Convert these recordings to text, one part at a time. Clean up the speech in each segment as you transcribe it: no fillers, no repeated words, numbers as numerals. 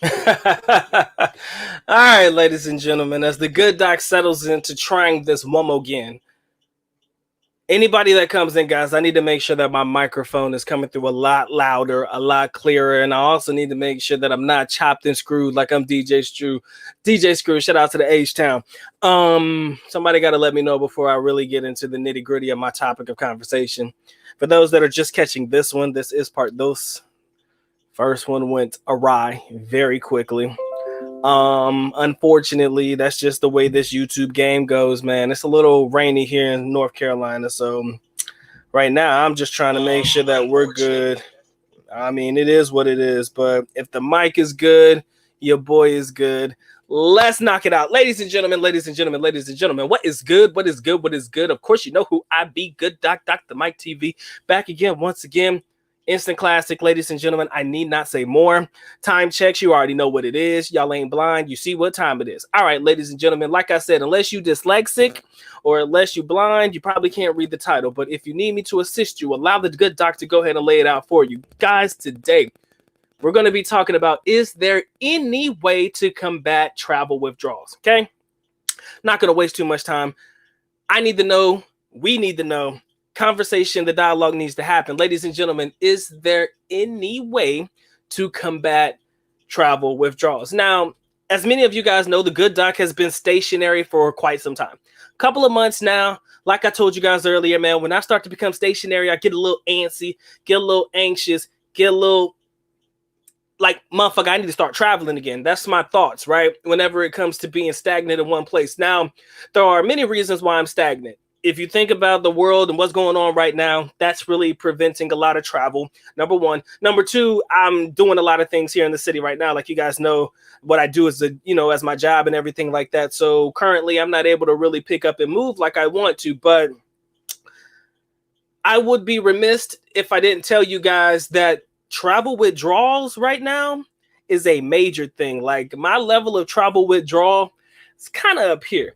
All right, ladies and gentlemen, as the good doc settles into trying this one more again, anybody that comes in, guys, I need to make sure that my microphone is coming through a lot louder, a lot clearer, and I also need to make sure that I'm not chopped and screwed like I'm DJ Screw. DJ Screw, shout out to the H Town. Somebody got to let me know before I really get into the nitty gritty of my topic of conversation. For those that are just catching this one, this is part dos. First one went awry very quickly. Unfortunately, that's just the way this YouTube game goes, man. It's a little rainy here in North Carolina, so right now I'm just trying to make sure that we're good. I mean, it is what it is, but if the mic is good, your boy is good. Let's knock it out. Ladies and gentlemen, ladies and gentlemen, ladies and gentlemen, what is good? What is good? What is good? Of course, you know who I be. Good Doc, Dr. Mike TV. Back again, once again. Instant classic, ladies and gentlemen. I need not say more. Time checks, you already know what it is. Y'all ain't blind. You see what time it is. All right, ladies and gentlemen, like I said, unless you dyslexic or unless you blind, you probably can't read the title. But if you need me to assist you, allow the good doc to go ahead and lay it out for you. Guys, today, we're going to be talking about, is there any way to combat travel withdrawals? Okay? Not going to waste too much time. I need to know. We need to know. Conversation, the dialogue needs to happen. Ladies and gentlemen, is there any way to combat travel withdrawals? Now, as many of you guys know, the good doc has been stationary for quite some time. A couple of months now. Like I told you guys earlier, man, when I start to become stationary, I get a little antsy, get a little anxious, get a little like, motherfucker, I need to start traveling again. That's my thoughts, right? Whenever it comes to being stagnant in one place. Now, there are many reasons why I'm stagnant. If you think about the world and what's going on right now, that's really preventing a lot of travel. Number one. Number two, I'm doing a lot of things here in the city right now. Like you guys know, what I do is, as my job and everything like that. So currently, I'm not able to really pick up and move like I want to. But I would be remiss if I didn't tell you guys that travel withdrawals right now is a major thing. Like my level of travel withdrawal is kind of up here.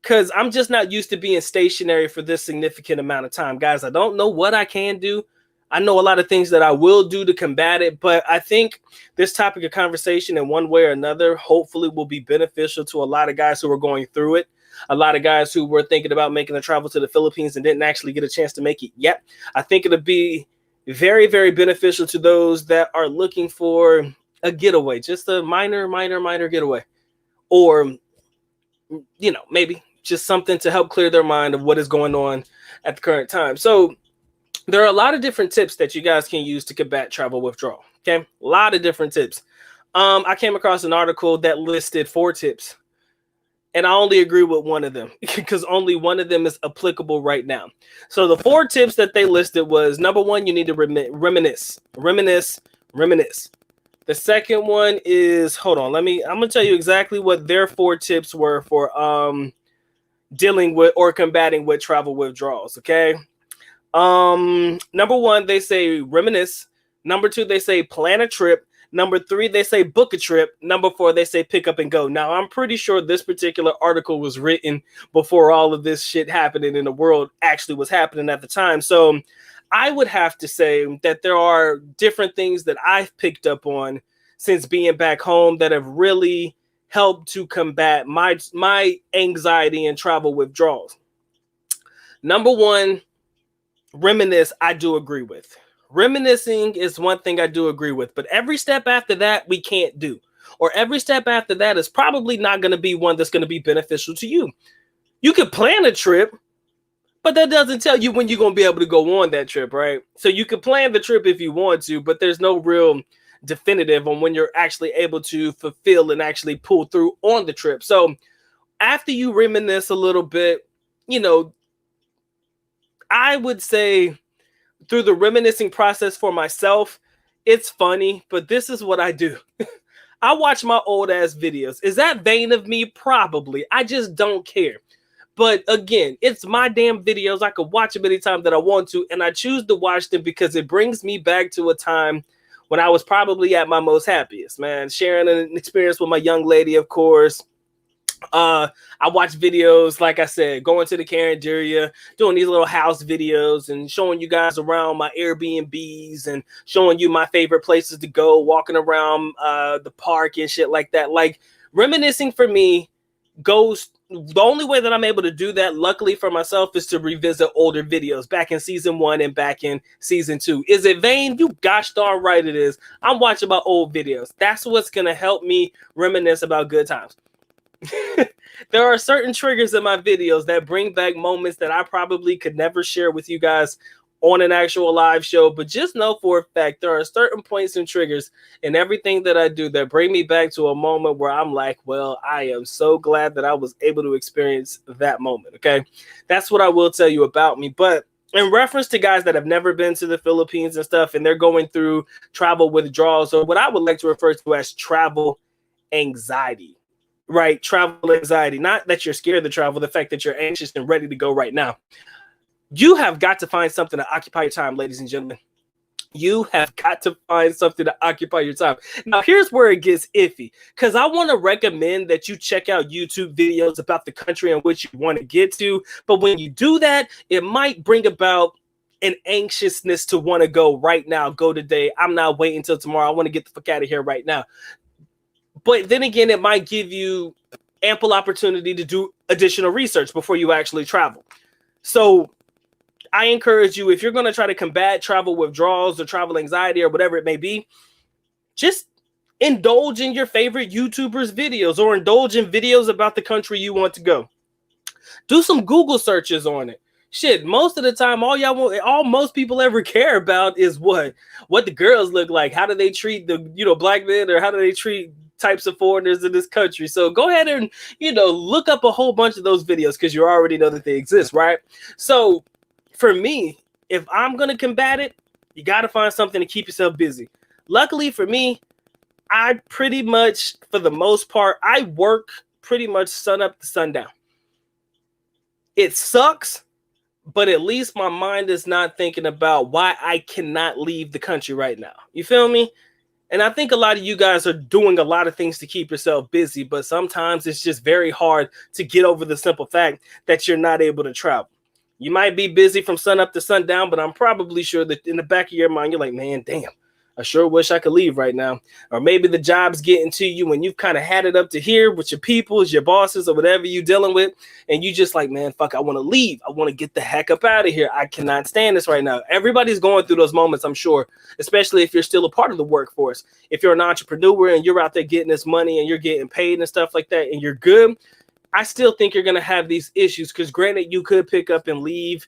Because I'm just not used to being stationary for this significant amount of time. Guys, I don't know what I can do. I know a lot of things that I will do to combat it, but I think this topic of conversation in one way or another hopefully will be beneficial to a lot of guys who are going through it. A lot of guys who were thinking about making a travel to the Philippines and didn't actually get a chance to make it yet. I think it'll be very, very beneficial to those that are looking for a getaway, just a minor getaway. Or, maybe just something to help clear their mind of what is going on at the current time. So there are a lot of different tips that you guys can use to combat travel withdrawal. Okay. A lot of different tips. I came across an article that listed 4 tips and I only agree with one of them because only one of them is applicable right now. So the 4 tips that they listed was, number 1, you need to reminisce. The second one is, hold on, I'm going to tell you exactly what their 4 tips were for, dealing with or combating with travel withdrawals. Okay. Number 1, they say reminisce. Number 2, they say plan a trip. Number 3, they say book a trip. Number 4, they say pick up and go. Now, I'm pretty sure this particular article was written before all of this shit happening in the world actually was happening at the time. So I would have to say that there are different things that I've picked up on since being back home that have really help to combat my anxiety and travel withdrawals. Number 1, reminisce, I do agree with. Reminiscing is one thing I do agree with, but every step after that we can't do. Or every step after that is probably not going to be one that's going to be beneficial to you. You could plan a trip, but that doesn't tell you when you're going to be able to go on that trip, right? So you could plan the trip if you want to, but there's no real definitive on when you're actually able to fulfill and actually pull through on the trip. So after you reminisce a little bit, I would say through the reminiscing process for myself, it's funny, but this is what I do. I watch my old ass videos. Is that vain of me? Probably. I just don't care. But again, it's my damn videos. I could watch them anytime that I want to, and I choose to watch them because it brings me back to a time when I was probably at my most happiest, man. Sharing an experience with my young lady, of course. I watch videos, like I said, going to the Caranderia, doing these little house videos and showing you guys around my Airbnbs and showing you my favorite places to go, walking around the park and shit like that. Like, reminiscing for me goes, the only way that I'm able to do that, luckily for myself, is to revisit older videos back in season 1 and back in season 2. Is it vain? You gosh darn right it is. I'm watching my old videos. That's what's going to help me reminisce about good times. There are certain triggers in my videos that bring back moments that I probably could never share with you guys on an actual live show, but just know for a fact there are certain points and triggers in everything that I do that bring me back to a moment where I'm like, well, I am so glad that I was able to experience that moment. Okay, that's what I will tell you about me. But in reference to guys that have never been to the Philippines and stuff, and they're going through travel withdrawals, or what I would like to refer to as travel anxiety. Right, travel anxiety. Not that you're scared to travel, the fact that you're anxious and ready to go right now. You have got to find something to occupy your time, ladies and gentlemen. You have got to find something to occupy your time. Now, here's where it gets iffy, because I want to recommend that you check out YouTube videos about the country in which you want to get to. But when you do that, it might bring about an anxiousness to want to go right now, go today. I'm not waiting until tomorrow. I want to get the fuck out of here right now. But then again, it might give you ample opportunity to do additional research before you actually travel. So I encourage you, if you're going to try to combat travel withdrawals or travel anxiety or whatever it may be, just indulge in your favorite YouTubers' videos or indulge in videos about the country you want to go. Do some Google searches on it. Shit, most of the time, all most people ever care about is what the girls look like. How do they treat the black men, or how do they treat types of foreigners in this country? So go ahead and look up a whole bunch of those videos, because you already know that they exist, right? So for me, if I'm gonna combat it, you got to find something to keep yourself busy. Luckily for me, I pretty much, for the most part, I work pretty much sun up to sundown. It sucks, but at least my mind is not thinking about why I cannot leave the country right now. You feel me? And I think a lot of you guys are doing a lot of things to keep yourself busy, but sometimes it's just very hard to get over the simple fact that you're not able to travel. You might be busy from sun up to sundown, but I'm probably sure that in the back of your mind, you're like, man, damn, I sure wish I could leave right now. Or maybe the job's getting to you and you've kind of had it up to here with your peoples, your bosses, or whatever you're dealing with. And you just like, man, fuck, I want to leave. I want to get the heck up out of here. I cannot stand this right now. Everybody's going through those moments, I'm sure, especially if you're still a part of the workforce. If you're an entrepreneur and you're out there getting this money and you're getting paid and stuff like that, and you're good, I still think you're going to have these issues, because granted, you could pick up and leave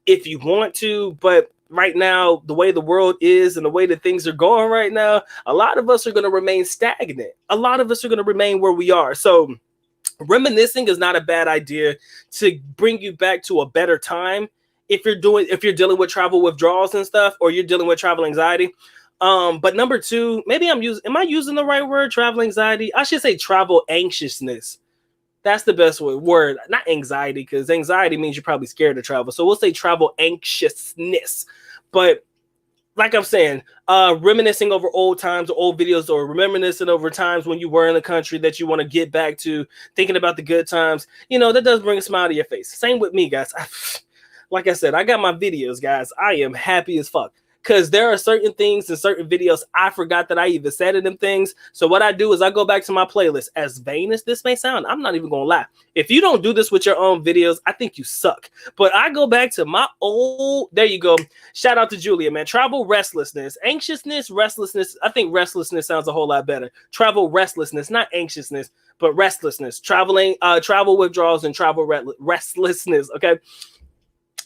if you want to, but right now, the way the world is and the way that things are going right now, a lot of us are going to remain stagnant. A lot of us are going to remain where we are. So reminiscing is not a bad idea to bring you back to a better time if you're dealing with travel withdrawals and stuff, or you're dealing with travel anxiety. But number two, maybe am I using the right word? Travel anxiety? I should say travel anxiousness. That's the best word, not anxiety, because anxiety means you're probably scared to travel. So we'll say travel anxiousness. But like I'm saying, reminiscing over old times or old videos, or reminiscing over times when you were in the country that you want to get back to, thinking about the good times, that does bring a smile to your face. Same with me, guys. Like I said, I got my videos, guys. I am happy as fuck, because there are certain things in certain videos I forgot that I even said in them things. So what I do is I go back to my playlist. As vain as this may sound, I'm not even going to lie. If you don't do this with your own videos, I think you suck. But I go back to my old, there you go. Shout out to Julia, man. Travel restlessness, anxiousness, restlessness. I think restlessness sounds a whole lot better. Travel restlessness, not anxiousness, but restlessness. Travel withdrawals and travel restlessness. Okay.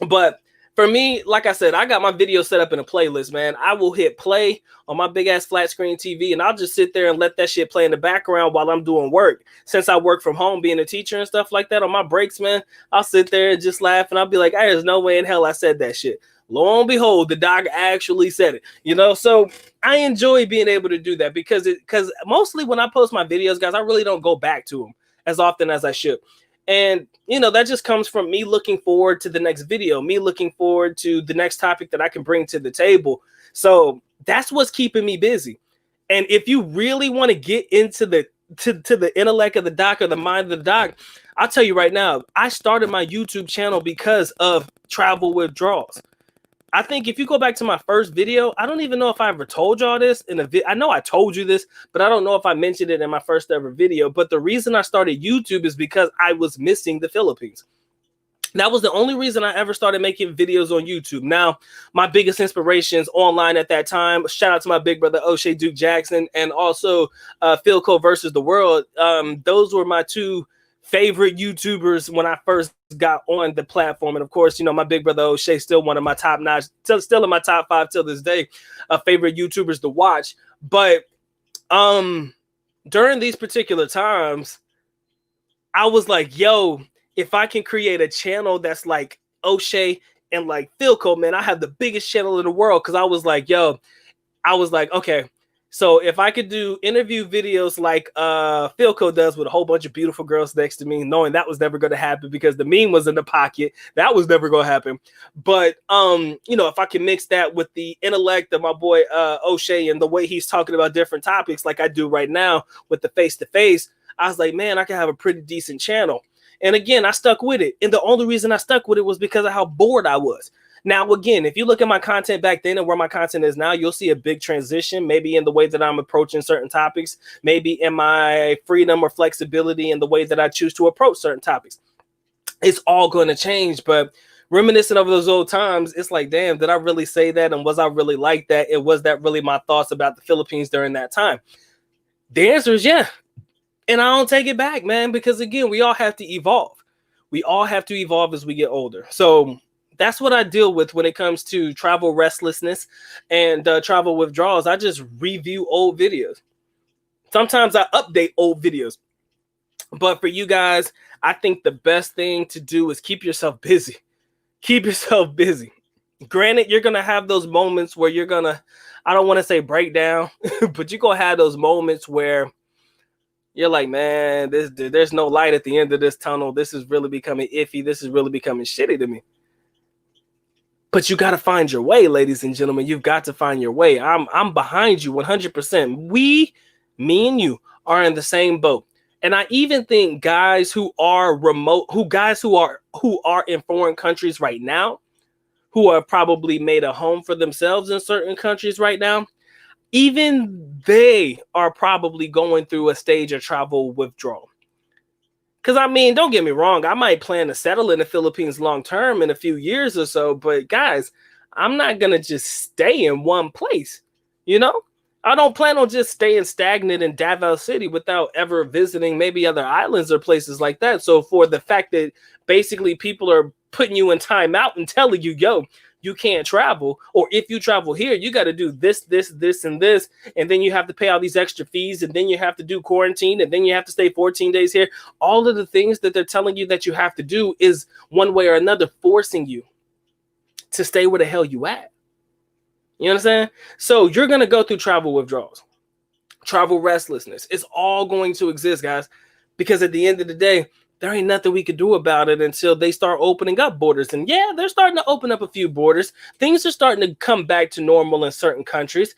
But for me, like I said, I got my video set up in a playlist, man. I will hit play on my big ass flat screen TV, and I'll just sit there and let that shit play in the background while I'm doing work. Since I work from home, being a teacher and stuff like that, on my breaks, man, I'll sit there and just laugh, and I'll be like, hey, there's no way in hell I said that shit. Lo and behold, the dog actually said it, So I enjoy being able to do that, because mostly when I post my videos, guys, I really don't go back to them as often as I should. And, that just comes from me looking forward to the next video, me looking forward to the next topic that I can bring to the table. So that's what's keeping me busy. And if you really want to get into the to the intellect of the doc or the mind of the doc, I'll tell you right now, I started my YouTube channel because of travel withdrawals. I think if you go back to my first video, I don't even know if I ever told y'all this in a video. I know I told you this, but I don't know if I mentioned it in my first ever video. But the reason I started YouTube is because I was missing the Philippines. That was the only reason I ever started making videos on YouTube. Now, my biggest inspirations online at that time, shout out to my big brother O'Shea Duke Jackson, and also Philco versus the World. Those were my two favorite YouTubers when I first got on the platform. And of course, you know, my big brother O'Shea, still one of my top notch, still in my top 5 till this day, favorite YouTubers to watch. But during these particular times, I was like, yo, if I can create a channel that's like O'Shea and like Philco, man, I have the biggest channel in the world. Cause I was like, okay, so if I could do interview videos like Philco does with a whole bunch of beautiful girls next to me, knowing that was never going to happen because the meme was in the pocket, that was never going to happen. But, you know, if I can mix that with the intellect of my boy O'Shea and the way he's talking about different topics like I do right now with the face-to-face, I was like, man, I can have a pretty decent channel. And again, I stuck with it. And the only reason I stuck with it was because of how bored I was. Now, again, if you look at my content back then and where my content is now, you'll see a big transition, maybe in the way that I'm approaching certain topics, maybe in my freedom or flexibility in the way that I choose to approach certain topics. It's all going to change. But reminiscing over those old times, it's like, damn, did I really say that? And was I really like that? And was that really my thoughts about the Philippines during that time? The answer is yeah. And I don't take it back, man, because again, we all have to evolve. We all have to evolve as we get older. So that's what I deal with when it comes to travel restlessness and travel withdrawals. I just review old videos. Sometimes I update old videos. But for you guys, I think the best thing to do is keep yourself busy. Keep yourself busy. Granted, you're going to have those moments where you're going to, I don't want to say break down, but you're going to have those moments where you're like, man, there's no light at the end of this tunnel. This is really becoming iffy. This is really becoming shitty to me. But you got to find your way, ladies and gentlemen. You've got to find your way. I'm behind you 100%. Me and you are in the same boat. And I even think guys who are remote, who are in foreign countries right now, who have probably made a home for themselves in certain countries right now, even they are probably going through a stage of travel withdrawal. Because, I mean, don't get me wrong. I might plan to settle in the Philippines long term in a few years or so. But, guys, I'm not going to just stay in one place. You know, I don't plan on just staying stagnant in Davao City without ever visiting maybe other islands or places like that. So for the fact that basically people are putting you in timeout and telling you, yo, you can't travel, or if you travel here, you got to do this, and this, and then you have to pay all these extra fees, and then you have to do quarantine, and then you have to stay 14 days here. All of the things that they're telling you that you have to do is one way or another forcing you to stay where the hell you at. You understand? So you're going to go through travel withdrawals, travel restlessness. It's all going to exist, guys, because at the end of the day, there ain't nothing we could do about it until they start opening up borders. And yeah, they're starting to open up a few borders. Things are starting to come back to normal in certain countries.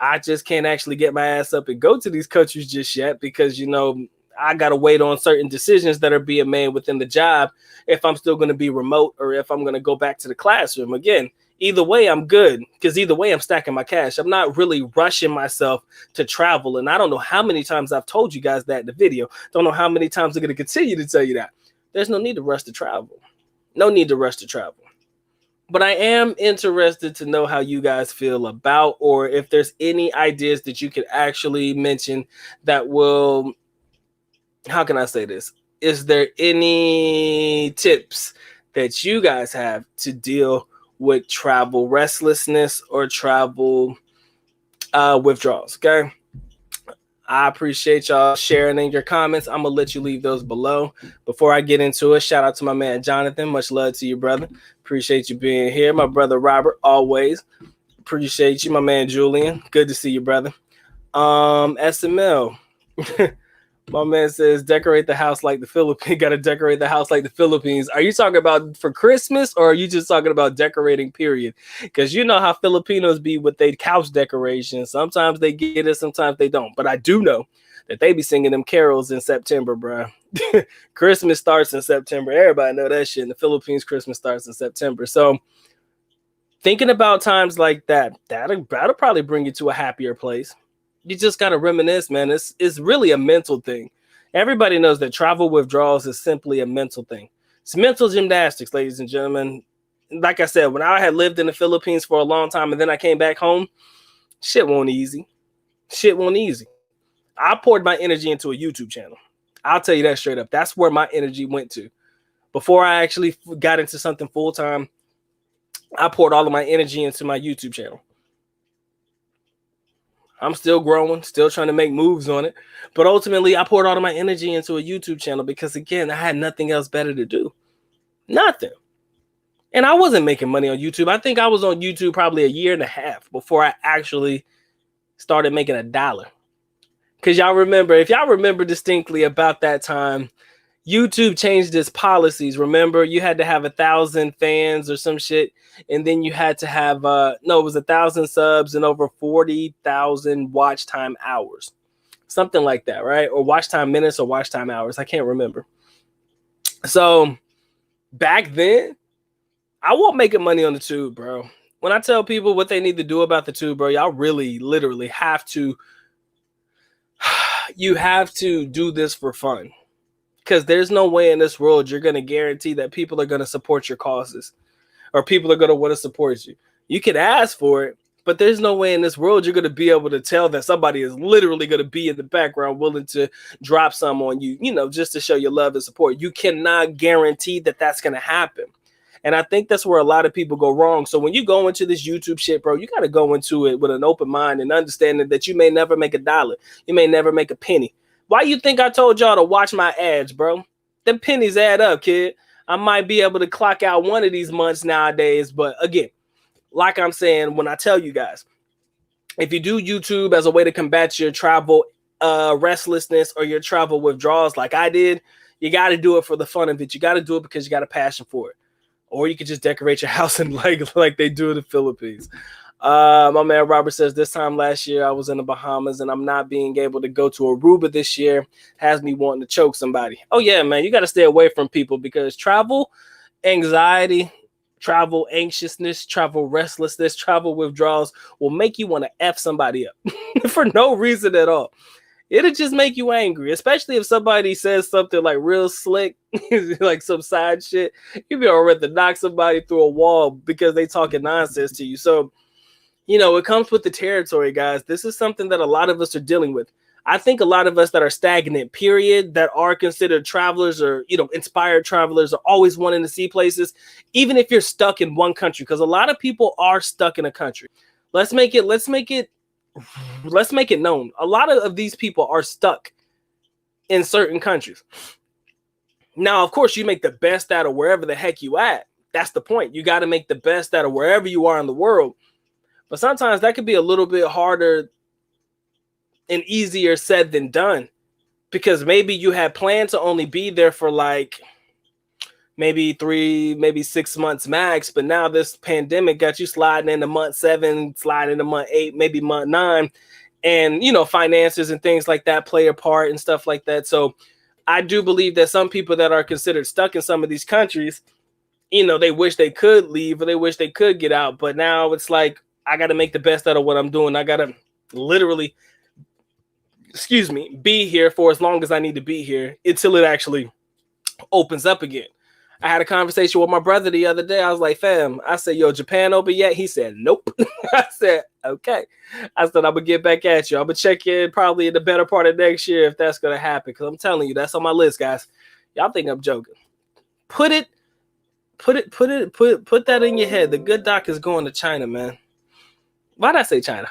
I just can't actually get my ass up and go to these countries just yet because, you know, I got to wait on certain decisions that are being made within the job if I'm still going to be remote or if I'm going to go back to the classroom. Again, either way, I'm good because either way, I'm stacking my cash. I'm not really rushing myself to travel. And I don't know how many times I've told you guys that in the video. Don't know how many times I'm going to continue to tell you that. There's no need to rush to travel. No need to rush to travel. But I am interested to know how you guys feel about, or if there's any ideas that you could actually mention that will, how can I say this? Is there any tips that you guys have to deal with travel restlessness or travel withdrawals? Okay. I appreciate y'all sharing in your comments. I'm going to let you leave those below. Before I get into it, shout out to my man, Jonathan. Much love to you, brother. Appreciate you being here. My brother, Robert, always. Appreciate you. My man, Julian. Good to see you, brother. SML. My man says, decorate the house like the Philippines. Got to decorate the house like the Philippines. Are you talking about for Christmas, or are you just talking about decorating, period? Because you know how Filipinos be with their couch decorations. Sometimes they get it, sometimes they don't. But I do know that they be singing them carols in September, bro. Christmas starts in September. Everybody know that shit. In the Philippines, Christmas starts in September. So thinking about times like that, that'll probably bring you to a happier place. You just got to reminisce, man. It's really a mental thing. Everybody knows that travel withdrawals is simply a mental thing. It's mental gymnastics, ladies and gentlemen. Like I said, when I had lived in the Philippines for a long time and then I came back home, shit wasn't easy. Shit wasn't easy. I poured my energy into a YouTube channel. I'll tell you that straight up. That's where my energy went to. Before I actually got into something full time, I poured all of my energy into my YouTube channel. I'm still growing, still trying to make moves on it. But ultimately, I poured all of my energy into a YouTube channel because, again, I had nothing else better to do. Nothing. And I wasn't making money on YouTube. I think I was on YouTube probably a year and a half before I actually started making $1. Because if y'all remember distinctly about that time, YouTube changed its policies. Remember, you had to have 1,000 fans or some shit, and then you had to have it was 1,000 subs and over 40,000 watch time hours, something like that, right? Or watch time minutes or watch time hours. I can't remember. So back then, I wasn't making money on the tube, bro. When I tell people what they need to do about the tube, bro, y'all really, literally have to. You have to do this for fun. Because there's no way in this world you're going to guarantee that people are going to support your causes or people are going to want to support you. You can ask for it, but there's no way in this world you're going to be able to tell that somebody is literally going to be in the background willing to drop some on you, just to show your love and support. You cannot guarantee that that's going to happen. And I think that's where a lot of people go wrong. So when you go into this YouTube shit, bro, you got to go into it with an open mind and understanding that you may never make $1. You may never make a penny. Why you think I told y'all to watch my ads, bro? Them pennies add up, kid. I might be able to clock out one of these months nowadays. But again, like I'm saying, when I tell you guys, if you do YouTube as a way to combat your travel restlessness or your travel withdrawals like I did, you got to do it for the fun of it. You got to do it because you got a passion for it. Or you could just decorate your house and like they do in the Philippines. My man Robert says, this time last year I was in the Bahamas and I'm not being able to go to Aruba this year. Has me wanting to choke somebody. Oh yeah, man, you got to stay away from people because travel anxiety, travel anxiousness, travel restlessness, travel withdrawals will make you want to F somebody up for no reason at all. It'll just make you angry, especially if somebody says something like real slick, like some side shit. You'd be already to knock somebody through a wall because they talking nonsense to you. So it comes with the territory, guys. This is something that a lot of us are dealing with. I think a lot of us that are stagnant, period, that are considered travelers or, inspired travelers are always wanting to see places, even if you're stuck in one country, because a lot of people are stuck in a country. Let's make it known. A lot of these people are stuck in certain countries. Now, of course, you make the best out of wherever the heck you at. That's the point. You got to make the best out of wherever you are in the world. But sometimes that could be a little bit harder and easier said than done, because maybe you had planned to only be there for like maybe 3, maybe 6 months max. But now this pandemic got you sliding into month 7, sliding into month 8, maybe month 9. And, finances and things like that play a part and stuff like that. So I do believe that some people that are considered stuck in some of these countries, they wish they could leave or they wish they could get out. But now it's like, I got to make the best out of what I'm doing. I got to literally, be here for as long as I need to be here until it actually opens up again. I had a conversation with my brother the other day. I was like, fam, I said, yo, Japan open yet? He said, nope. I said, okay. I said, I'm going to get back at you. I'm going to check in probably in the better part of next year if that's going to happen. Because I'm telling you, that's on my list, guys. Y'all think I'm joking. Put that in your head. The good doc is going to China, man. Why'd I say China?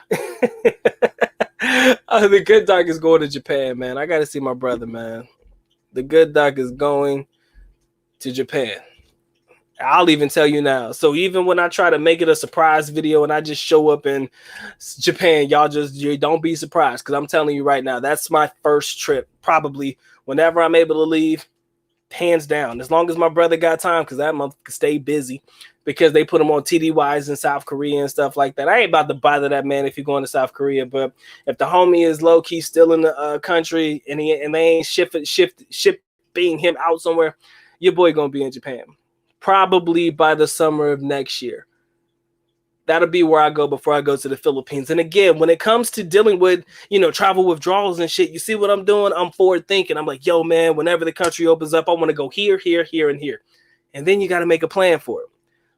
The good doc is going to Japan, man. I got to see my brother, man. The good doc is going to Japan. I'll even tell you now. So even when I try to make it a surprise video and I just show up in Japan, you don't be surprised, because I'm telling you right now, that's my first trip. Probably whenever I'm able to leave, hands down. As long as my brother got time, because that month could stay busy, because they put him on TDYs in South Korea and stuff like that. I ain't about to bother that man if you're going to South Korea, but if the homie is low key still in the country and they ain't shipping him out somewhere, your boy gonna be in Japan. Probably by the summer of next year. That'll be where I go before I go to the Philippines. And again, when it comes to dealing with, travel withdrawals and shit, you see what I'm doing? I'm forward thinking. I'm like, yo, man, whenever the country opens up, I want to go here, here, here, and here. And then you got to make a plan for it.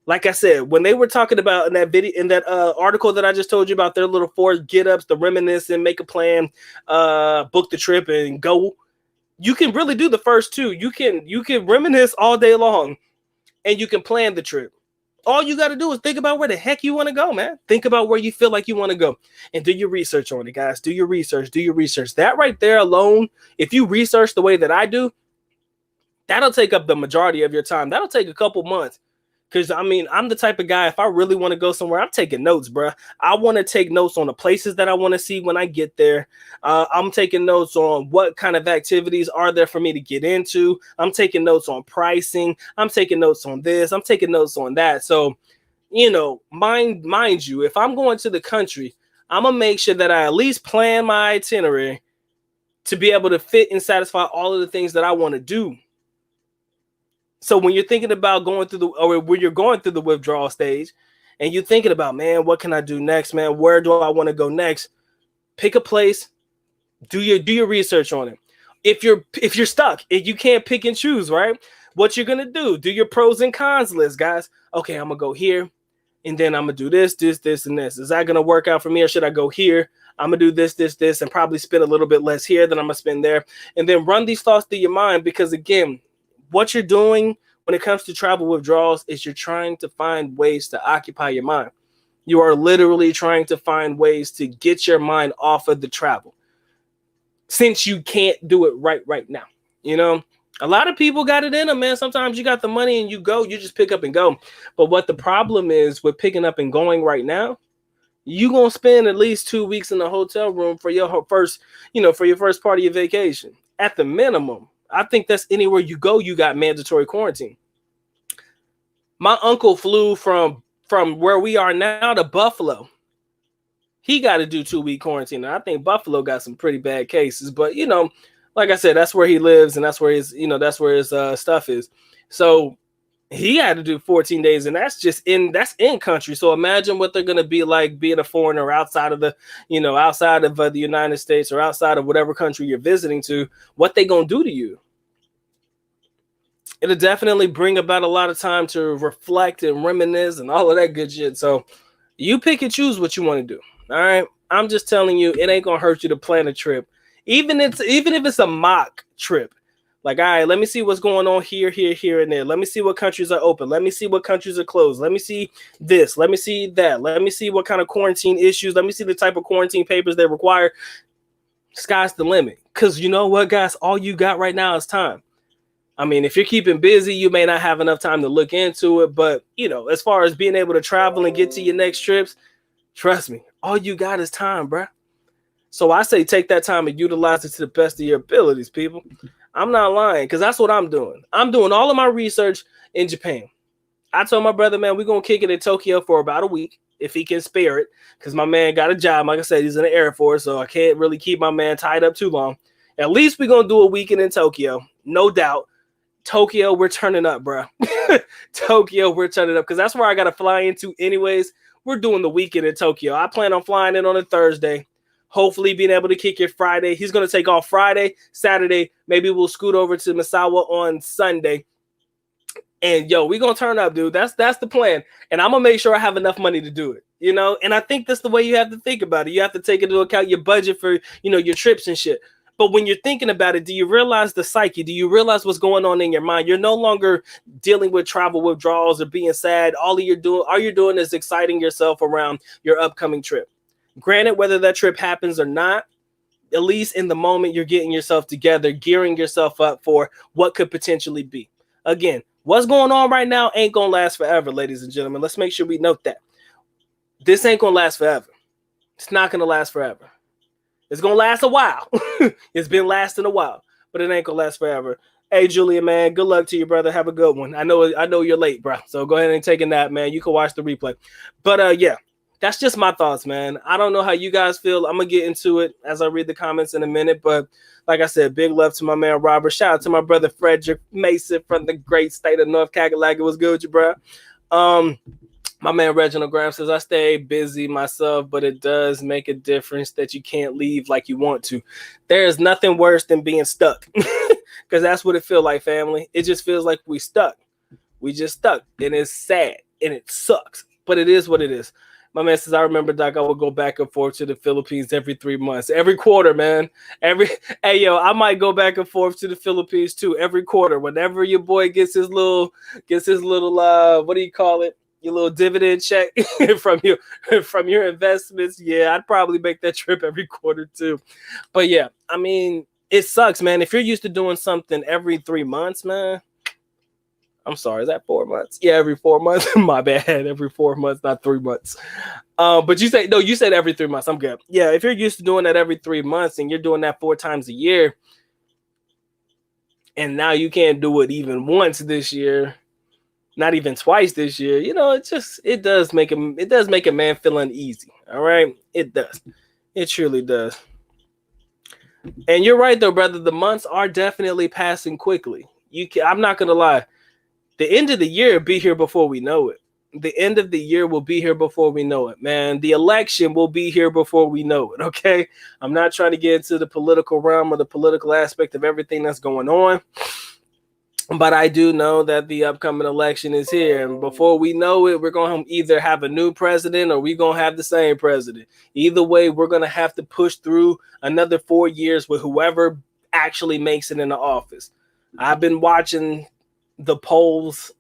Like I said, when they were talking about in that video, in that article that I just told you about, their little 4 get-ups, the reminiscing, make a plan, book the trip, and go. You can really do the first 2. You can reminisce all day long. And you can plan the trip. All you got to do is think about where the heck you want to go, man. Think about where you feel like you want to go. And do your research on it, guys. Do your research. Do your research. That right there alone, if you research the way that I do, that'll take up the majority of your time. That'll take a couple months. Because, I'm the type of guy, if I really want to go somewhere, I'm taking notes, bro. I want to take notes on the places that I want to see when I get there. I'm taking notes on what kind of activities are there for me to get into. I'm taking notes on pricing. I'm taking notes on this. I'm taking notes on that. So, mind you, if I'm going to the country, I'm going to make sure that I at least plan my itinerary to be able to fit and satisfy all of the things that I want to do. So when you're thinking about when you're going through the withdrawal stage and you're thinking about, man, what can I do next, man? Where do I want to go next? Pick a place, do your research on it. If you're stuck, if you can't pick and choose, right? What you're going to do your pros and cons list, guys. Okay, I'm going to go here and then I'm going to do this, and this. Is that going to work out for me, or should I go here? I'm going to do this, and probably spend a little bit less here than I'm going to spend there. And then run these thoughts through your mind, because again, what you're doing when it comes to travel withdrawals is you're trying to find ways to occupy your mind. You are literally trying to find ways to get your mind off of the travel, since you can't do it right now. A lot of people got it in them, man. Sometimes you got the money and you just pick up and go. But what the problem is with picking up and going right now, you're going to spend at least 2 weeks in the hotel room for your first part of your vacation. At the minimum. I think that's anywhere you go, you got mandatory quarantine. My uncle flew from where we are now to Buffalo. He got to do 2-week quarantine. And I think Buffalo got some pretty bad cases, but like I said, that's where he lives and that's where his stuff is. So he had to do 14 days, and that's in country. So imagine what they're going to be like being a foreigner outside of the United States, or outside of whatever country you're visiting to. What they going to do to you? It'll definitely bring about a lot of time to reflect and reminisce and all of that good shit. So you pick and choose what you want to do. All right. I'm just telling you, it ain't going to hurt you to plan a trip. Even if it's a mock trip. Like, all right, let me see what's going on here, and there. Let me see what countries are open. Let me see what countries are closed. Let me see this. Let me see that. Let me see what kind of quarantine issues. Let me see the type of quarantine papers they require. Sky's the limit. Because you know what, guys? All you got right now is time. If you're keeping busy, you may not have enough time to look into it. But, as far as being able to travel and get to your next trips, trust me, all you got is time, bruh. So I say take that time and utilize it to the best of your abilities, people. I'm not lying, because that's what I'm doing. I'm doing all of my research in Japan. I told my brother, man, we're going to kick it in Tokyo for about a week, if he can spare it, because my man got a job. Like I said, he's in the Air Force, so I can't really keep my man tied up too long. At least we're going to do a weekend in Tokyo, no doubt. Tokyo, we're turning up, bro. Tokyo, we're turning up, because that's where I got to fly into anyways. We're doing the weekend in Tokyo. I plan on flying in on a Thursday. Hopefully being able to kick it Friday. He's going to take off Friday, Saturday. Maybe we'll scoot over to Misawa on Sunday. And we're going to turn up, dude. That's the plan. And I'm going to make sure I have enough money to do it, And I think that's the way you have to think about it. You have to take into account your budget for, your trips and shit. But when you're thinking about it, do you realize the psyche? Do you realize what's going on in your mind? You're no longer dealing with travel withdrawals or being sad. All you're doing is exciting yourself around your upcoming trip. Granted, whether that trip happens or not, at least in the moment, you're getting yourself together, gearing yourself up for what could potentially be. Again, What's going on right now ain't gonna last forever, ladies and gentlemen. Let's make sure we note that. This ain't gonna last forever. It's not gonna last forever. It's gonna last a while. It's been lasting a while, but it ain't gonna last forever. Hey, Julia, man, good luck to you, brother. Have a good one. I know you're late, bro. So go ahead and take a nap, man. You can watch the replay. But yeah, that's just my thoughts, man. I don't know how you guys feel. I'm gonna get into it as I read the comments in a minute. But like I said, big love to my man Robert. Shout out to my brother Frederick Mason from the great state of North Carolina. What's good with you, bro? My man Reginald Graham says, I stay busy myself, but it does make a difference that you can't leave like you want to. There is nothing worse than being stuck, because that's what it feels like, family. It just feels like we stuck. We just stuck, and it's sad, and it sucks, but it is what it is. My man says, I remember, Doc, I would go back and forth to the Philippines every 3 months, every quarter, man. Hey, yo, I might go back and forth to the Philippines too, every quarter. Whenever your boy gets his little, what do you call it? Your little dividend check from your investments. Yeah, I'd probably make that trip every quarter too. But yeah, I mean, it sucks, man. If you're used to doing something every 3 months, man. I'm sorry, is that 4 months? Yeah, every 4 months. My bad. Every 4 months, not 3 months. But you said every 3 months. I'm good. Yeah, if you're used to doing that every 3 months and you're doing that 4 times a year, and now you can't do it even once this year, not even twice this year, you know, it does make a man feel uneasy. All right, it does. It truly does. And you're right though, brother. The months are definitely passing quickly. I'm not gonna lie. The end of the year will be here before we know it. The end of the year will be here before we know it, man. The election will be here before we know it, okay? I'm not trying to get into the political realm or the political aspect of everything that's going on, but I do know that the upcoming election is here. And before we know it, we're going to either have a new president or we're going to have the same president. Either way, we're going to have to push through another 4 years with whoever actually makes it into office. I've been watching the polls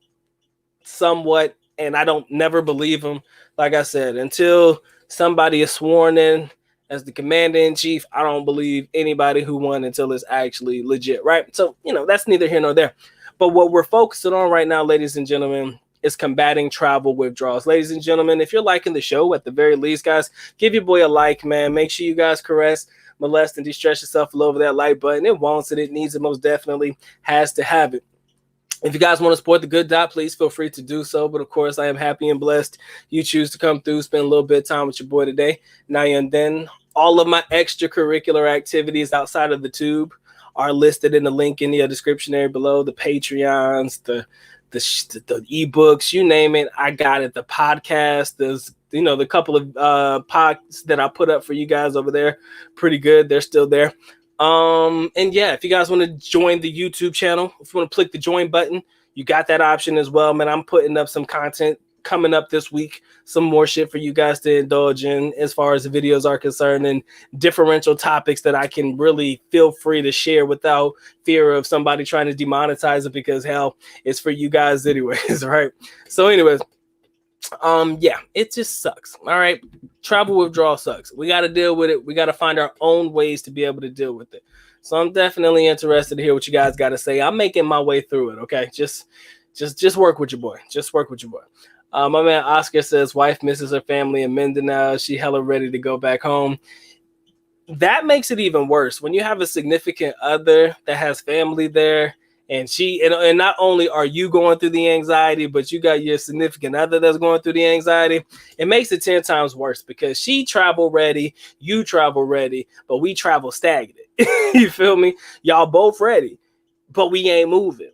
somewhat, and I don't never believe them. Like I said, until somebody is sworn in as the commander-in-chief, I don't believe anybody who won until it's actually legit, right? So, you know, that's neither here nor there. But what we're focusing on right now, ladies and gentlemen, is combating travel withdrawals. Ladies and gentlemen, if you're liking the show, at the very least, guys, give your boy a like, man. Make sure you guys caress, molest, and de-stress yourself all over that like button. It wants it. It needs it. Most definitely has to have it. If you guys want to support the good dot, please feel free to do so. But of course, I am happy and blessed you choose to come through, spend a little bit of time with your boy today. Now and then, all of my extracurricular activities outside of the tube are listed in the link in the description area below. The Patreons, the ebooks, you name it, I got it. The podcast, there's the couple of pods that I put up for you guys over there, pretty good. They're still there. And yeah, if you guys want to join the YouTube channel, if you want to click the join button, you got that option as well, man. I'm putting up some content coming up this week, some more shit for you guys to indulge in as far as the videos are concerned, and differential topics that I can really feel free to share without fear of somebody trying to demonetize it, because hell, it's for you guys anyways, right? So anyways, yeah, it just sucks. All right, travel withdrawal sucks. We got to deal with it. We got to find our own ways to be able to deal with it. So I'm definitely interested to hear what you guys got to say. I'm making my way through it. Okay, just work with your boy. Just work with your boy. My man Oscar says wife misses her family in Mindanao. She hella ready to go back home. That makes it even worse when you have a significant other that has family there. And and not only are you going through the anxiety, but you got your significant other that's going through the anxiety. It makes it 10 times worse, because she travel ready, you travel ready, but we travel stagnant. You feel me? Y'all both ready, but we ain't moving.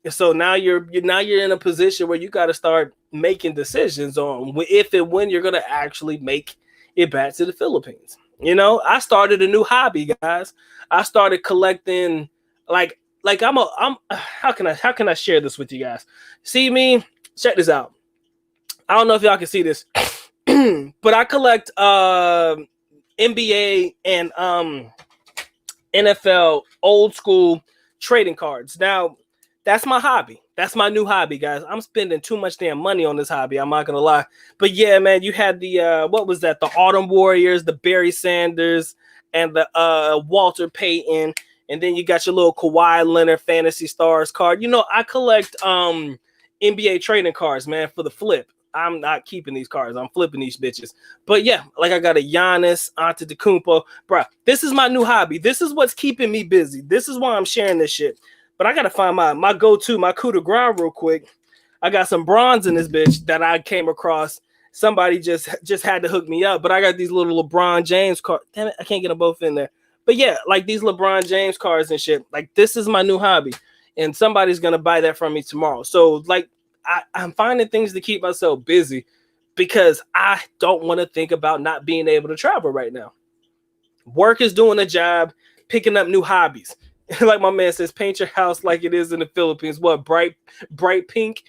So now you're in a position where you got to start making decisions on if and when you're going to actually make it back to the Philippines. You know, I started a new hobby, guys. I started collecting how can I share this with you guys? See me? Check this out. I don't know if y'all can see this, but I collect NBA and NFL old school trading cards. Now, that's my hobby. That's my new hobby, guys. I'm spending too much damn money on this hobby. I'm not gonna lie. But yeah, man, you had the what was that? The Autumn Warriors, the Barry Sanders, and the Walter Payton. And then you got your little Kawhi Leonard Fantasy Stars card. You know, I collect NBA trading cards, man, for the flip. I'm not keeping these cards. I'm flipping these bitches. But yeah, like I got a Giannis Antetokounmpo. Bro, this is my new hobby. This is what's keeping me busy. This is why I'm sharing this shit. But I got to find my go-to, my coup de grace real quick. I got some bronze in this bitch that I came across. Somebody just had to hook me up. But I got these little LeBron James cards. Damn it, I can't get them both in there. But yeah, like these LeBron James cards and shit. Like this is my new hobby. And somebody's going to buy that from me tomorrow. So like I'm finding things to keep myself busy because I don't want to think about not being able to travel right now. Work is doing a job, picking up new hobbies. Like my man says, paint your house like it is in the Philippines. What, bright pink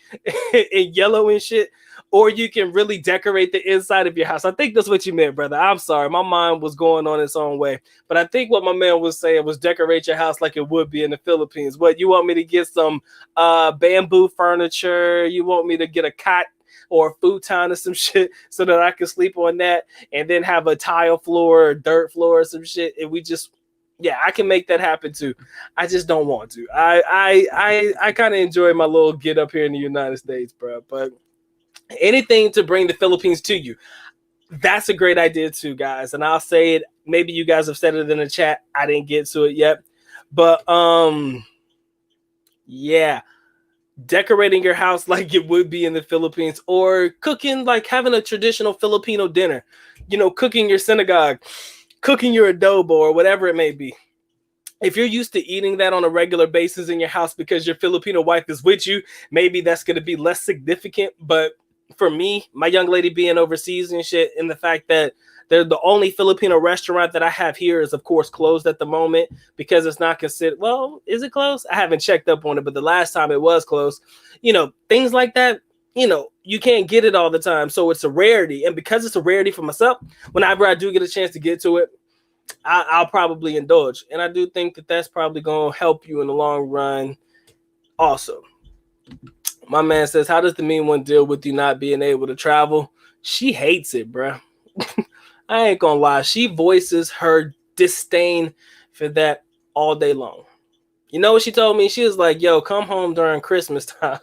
and yellow and shit? Or you can really decorate the inside of your house. I think that's what you meant, brother. I'm sorry. My mind was going on its own way. But I think what my man was saying was decorate your house like it would be in the Philippines. What, you want me to get some bamboo furniture? You want me to get a cot or a futon or some shit so that I can sleep on that and then have a tile floor or dirt floor or some shit? And we just... yeah, I can make that happen too. I just don't want to. I kind of enjoy my little get up here in the United States, bro. But anything to bring the Philippines to you, that's a great idea too, guys. And I'll say it. Maybe you guys have said it in the chat. I didn't get to it yet, but yeah, decorating your house like it would be in the Philippines, or cooking, like having a traditional Filipino dinner. You know, cooking your synagogue, cooking your adobo or whatever it may be. If you're used to eating that on a regular basis in your house because your Filipino wife is with you, maybe that's going to be less significant. But for me, my young lady being overseas and shit, and the fact that they're the only Filipino restaurant that I have here is, of course, closed at the moment because it's not considered. Well, is it closed? I haven't checked up on it, but the last time it was closed. You know, things like that. You know, you can't get it all the time. So it's a rarity. And because it's a rarity for myself, whenever I do get a chance to get to it, I'll probably indulge. And I do think that that's probably going to help you in the long run also. My man says, how does the mean one deal with you not being able to travel? She hates it, bro. I ain't going to lie. She voices her disdain for that all day long. You know what she told me? She was like, yo, come home during Christmas time.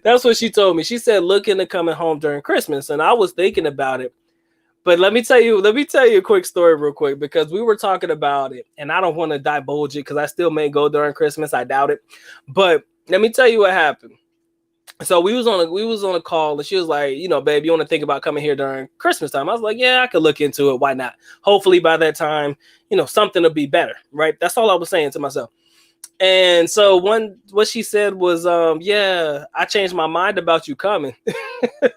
That's what she told me. She said, look into coming home during Christmas. And I was thinking about it. But let me tell you a quick story real quick, because we were talking about it and I don't want to divulge it because I still may go during Christmas. I doubt it. But let me tell you what happened. So we was on a call and she was like, you know, babe, you want to think about coming here during Christmas time? I was like, yeah, I could look into it. Why not? Hopefully by that time, you know, something will be better. Right. That's all I was saying to myself. And so what she said was, yeah, I changed my mind about you coming.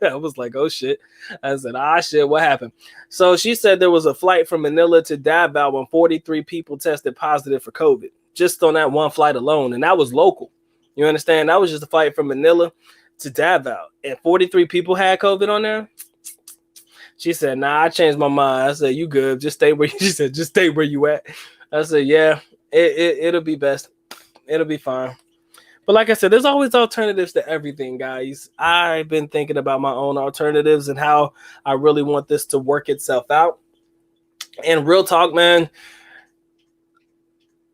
I was like, oh shit. I said, shit, what happened? So she said there was a flight from Manila to Davao when 43 people tested positive for COVID, just on that one flight alone. And that was local. You understand? That was just a flight from Manila to Davao. And 43 people had COVID on there. She said, nah, I changed my mind. I said, you good. Just stay where she said, just stay where you at. I said, yeah, it'll be best. It'll be fine. But like I said, there's always alternatives to everything, guys. I've been thinking about my own alternatives and how I really want this to work itself out. And real talk, man,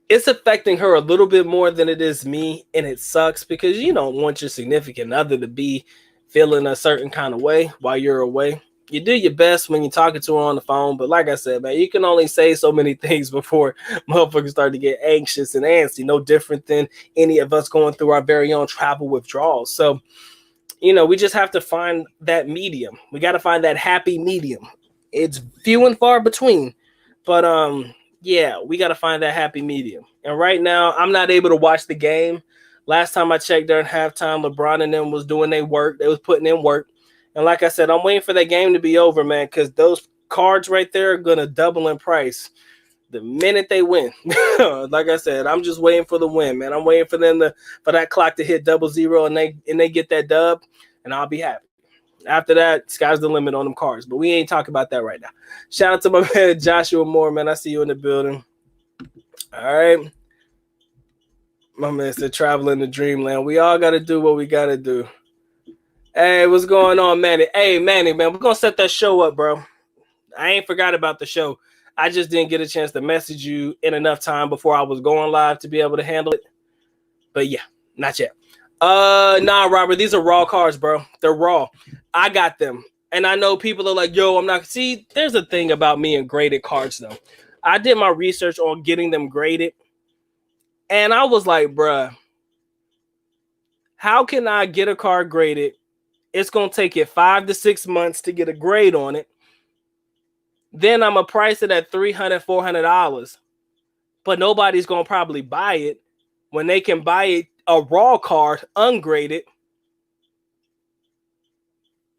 it's affecting her a little bit more than it is me. And it sucks because you don't want your significant other to be feeling a certain kind of way while you're away. You do your best when you're talking to her on the phone. But like I said, man, you can only say so many things before motherfuckers start to get anxious and antsy. No different than any of us going through our very own travel withdrawals. So, you know, we just have to find that medium. We got to find that happy medium. It's few and far between. But, yeah, we got to find that happy medium. And right now, I'm not able to watch the game. Last time I checked during halftime, LeBron and them was doing their work. They was putting in work. And like I said, I'm waiting for that game to be over, man, because those cards right there are going to double in price the minute they win. Like I said, I'm just waiting for the win, man. I'm waiting for them for that clock to hit 00 and they get that dub, and I'll be happy. After that, sky's the limit on them cards. But we ain't talking about that right now. Shout out to my man Joshua Moore, man. I see you in the building. All right. My man said traveling to dreamland. We all got to do what we got to do. Hey, what's going on, Manny? Hey, Manny, man, we're going to set that show up, bro. I ain't forgot about the show. I just didn't get a chance to message you in enough time before I was going live to be able to handle it. But yeah, not yet. Nah, Robert, these are raw cards, bro. They're raw. I got them. And I know people are like, yo, I'm not. See, there's a thing about me and graded cards, though. I did my research on getting them graded. And I was like, bruh, how can I get a card graded? It's going to take it 5 to 6 months to get a grade on it. Then I'm going to price it at $300, $400. But nobody's going to probably buy it when they can buy it, a raw card, ungraded,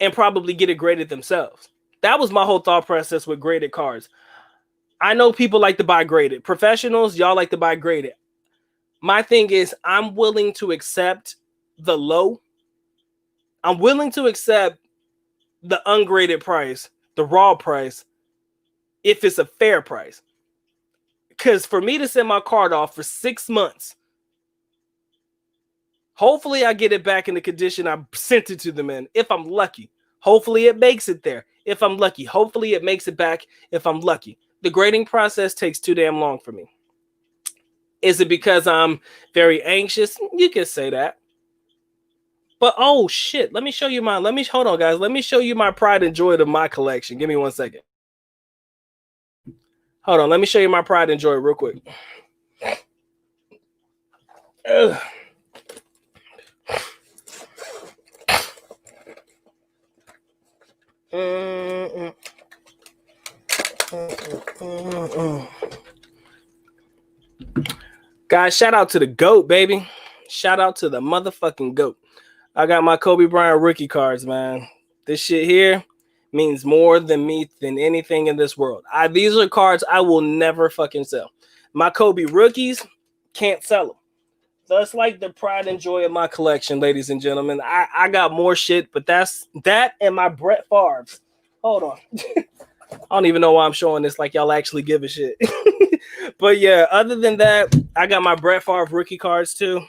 and probably get it graded themselves. That was my whole thought process with graded cards. I know people like to buy graded. Professionals, y'all like to buy graded. My thing is, I'm willing to accept the low. I'm willing to accept the ungraded price, the raw price, if it's a fair price. Because for me to send my card off for 6 months, hopefully I get it back in the condition I sent it to them in, if I'm lucky. Hopefully it makes it there, if I'm lucky. Hopefully it makes it back, if I'm lucky. The grading process takes too damn long for me. Is it because I'm very anxious? You can say that. But oh shit, let me show you my, hold on guys. Let me show you my pride and joy of my collection. Give me 1 second. Hold on, let me show you my pride and joy real quick. Ugh. Guys, shout out to the GOAT, baby. Shout out to the motherfucking GOAT. I got my Kobe Bryant rookie cards, man. This shit here means more than me than anything in this world. These are cards I will never fucking sell. My Kobe rookies, can't sell them. So it's like the pride and joy of my collection, ladies and gentlemen. I got more shit, but that's that and my Brett Favre's. Hold on. I don't even know why I'm showing this like y'all actually give a shit. But yeah, other than that, I got my Brett Favre rookie cards too.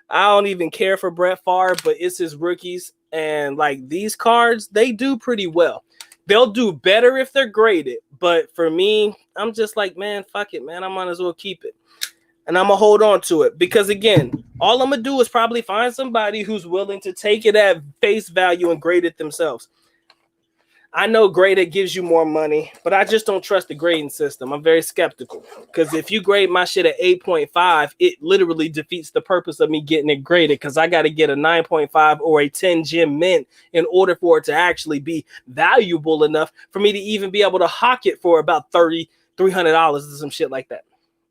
I don't even care for Brett Favre, but it's his rookies. And like these cards, they do pretty well. They'll do better if they're graded. But for me, I'm just like, man, fuck it, man. I might as well keep it. And I'm going to hold on to it. Because again, all I'm going to do is probably find somebody who's willing to take it at face value and grade it themselves. I know graded gives you more money, but I just don't trust the grading system. I'm very skeptical. Because if you grade my shit at 8.5, it literally defeats the purpose of me getting it graded. Because I got to get a 9.5 or a 10 gem mint in order for it to actually be valuable enough for me to even be able to hawk it for about $300 or some shit like that.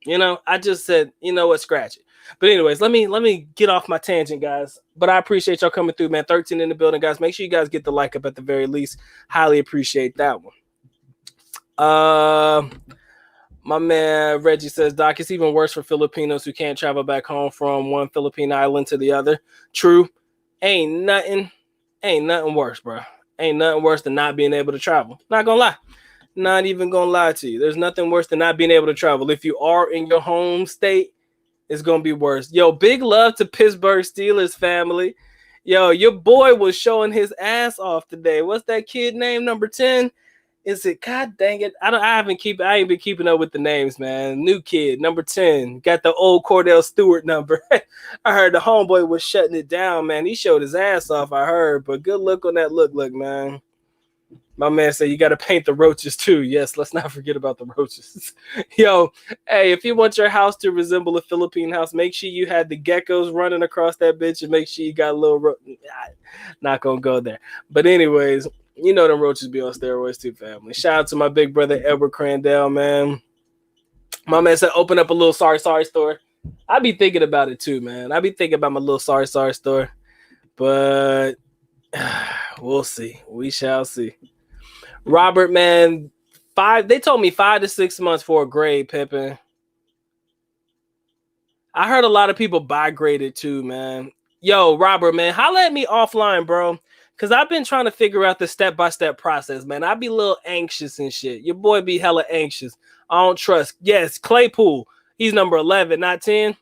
You know, I just said, you know what, scratch it. But anyways, let me get off my tangent, guys. But I appreciate y'all coming through, man. 13 in the building, guys. Make sure you guys get the like up at the very least. Highly appreciate that one. My man Reggie says, Doc, it's even worse for Filipinos who can't travel back home from one Philippine island to the other. True. Ain't nothing worse, bro. Ain't nothing worse than not being able to travel. Not gonna lie. Not even gonna lie to you. There's nothing worse than not being able to travel. If you are in your home state, it's gonna be worse. Yo, big love to Pittsburgh Steelers family. Yo, your boy was showing his ass off today. What's that kid name? Number 10? Is it? God dang it! I ain't been keeping up with the names, man. New kid, number 10, got the old Cordell Stewart number. I heard the homeboy was shutting it down, man. He showed his ass off. I heard, but good look on that look, man. My man said you got to paint the roaches too. Yes, let's not forget about the roaches. Yo, hey, if you want your house to resemble a Philippine house, make sure you had the geckos running across that bitch and make sure you got a little not gonna go there. But anyways, you know them roaches be on steroids too, family. Shout out to my big brother Edward Crandell, man. My man said open up a little sorry store. I be thinking about it too, man. I be thinking about my little sorry store. But we'll see. We shall see. Robert, man, they told me 5 to 6 months for a grade, Pippin. I heard a lot of people buy graded too, man. Yo, Robert, man, holla at me offline, bro. Because I've been trying to figure out the step-by-step process, man. I be a little anxious and shit. Your boy be hella anxious. I don't trust. Yes, Claypool. He's number 11, not 10.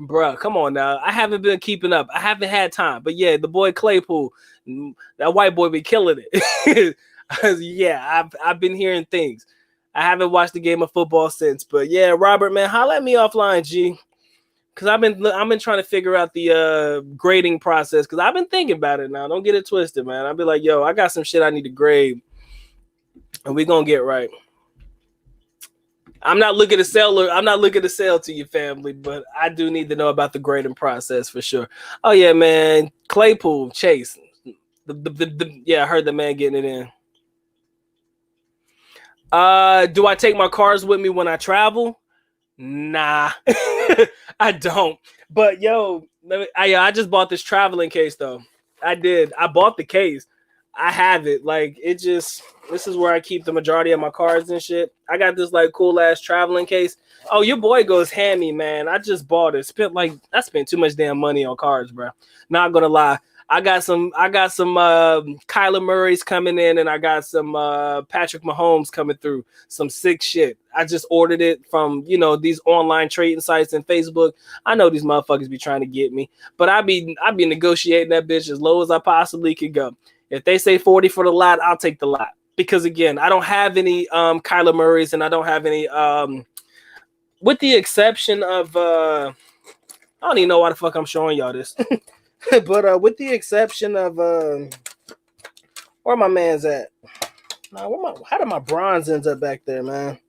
Bruh, come on now. I haven't been keeping up. I haven't had time. But yeah, the boy Claypool, that white boy be killing it. Yeah, I've been hearing things. I haven't watched the game of football since. But yeah, Robert, man, holla at me offline, G. Because I've been trying to figure out the grading process. Because I've been thinking about it now. Don't get it twisted, man. I'll be like, yo, I got some shit I need to grade. And we're going to get right. I'm not looking to sell to your family, but I do need to know about the grading process for sure. Oh, yeah, man. Claypool, Chase. Yeah, I heard the man getting it in. Do I take my cars with me when I travel? Nah, I don't. But yo, I just bought this traveling case though. I did. I bought the case. I have it. Like this is where I keep the majority of my cards and shit. I got this like cool ass traveling case. Oh, your boy goes hammy, man. I just bought it. I spent too much damn money on cards, bro. Not gonna lie. I got some Kyler Murray's coming in, and I got some Patrick Mahomes coming through. Some sick shit. I just ordered it from these online trading sites and Facebook. I know these motherfuckers be trying to get me, but I be negotiating that bitch as low as I possibly could go. If they say 40 for the lot, I'll take the lot. Because again, I don't have any Kyler Murray's, and I don't have any with the exception of I don't even know why the fuck I'm showing y'all this. But with the exception of where my man's at? How did my bronze ends up back there, man?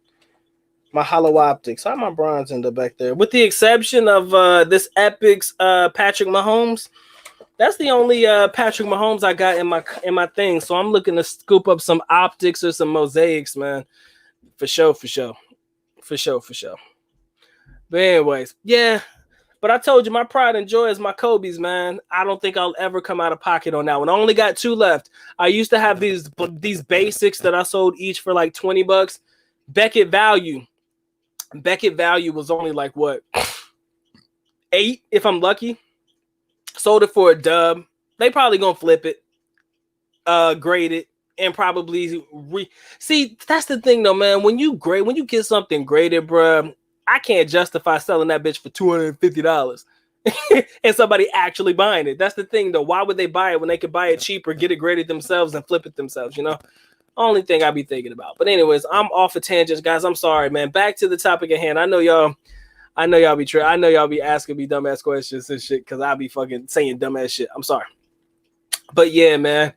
My hollow optics. How my bronze end up back there? With the exception of this Epic's Patrick Mahomes, that's the only Patrick Mahomes I got in my thing. So I'm looking to scoop up some optics or some mosaics, man. For sure. But anyways, yeah. But I told you, my pride and joy is my Kobe's, man. I don't think I'll ever come out of pocket on that one. I only got 2 left. I used to have these basics that I sold each for like $20. Beckett value was only like what, 8 if I'm lucky. Sold it for a dub. They probably gonna flip it, grade it, and probably see. That's the thing though, man. When you get something graded, bruh, I can't justify selling that bitch for $250 and somebody actually buying it. That's the thing, though. Why would they buy it when they could buy it cheaper, get it graded themselves, and flip it themselves? Only thing I be thinking about. But anyways, I'm off of tangents, guys. I'm sorry, man. Back to the topic at hand. I know y'all be asking me dumbass questions and shit because I be fucking saying dumbass shit. I'm sorry. But yeah, man.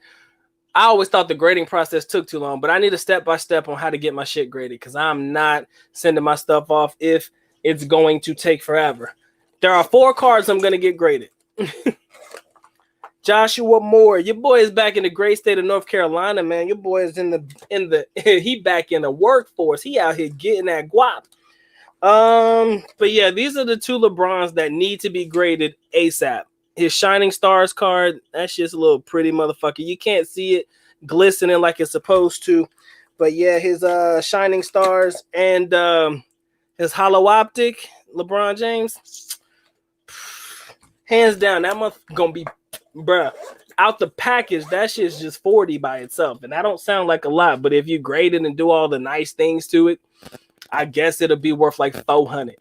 I always thought the grading process took too long, but I need a step-by-step on how to get my shit graded because I'm not sending my stuff off if it's going to take forever. There are 4 cards I'm going to get graded. Joshua Moore, your boy is back in the great state of North Carolina, man. Your boy is he back in the workforce. He out here getting that guap. But yeah, these are the 2 LeBrons that need to be graded ASAP. His Shining Stars card, that's just a little pretty motherfucker. You can't see it glistening like it's supposed to. But yeah, his Shining Stars and his Hollow Optic, LeBron James. Hands down, that month gonna be, bruh, out the package, that shit's just 40 by itself. And that don't sound like a lot, but if you grade it and do all the nice things to it, I guess it'll be worth like $400.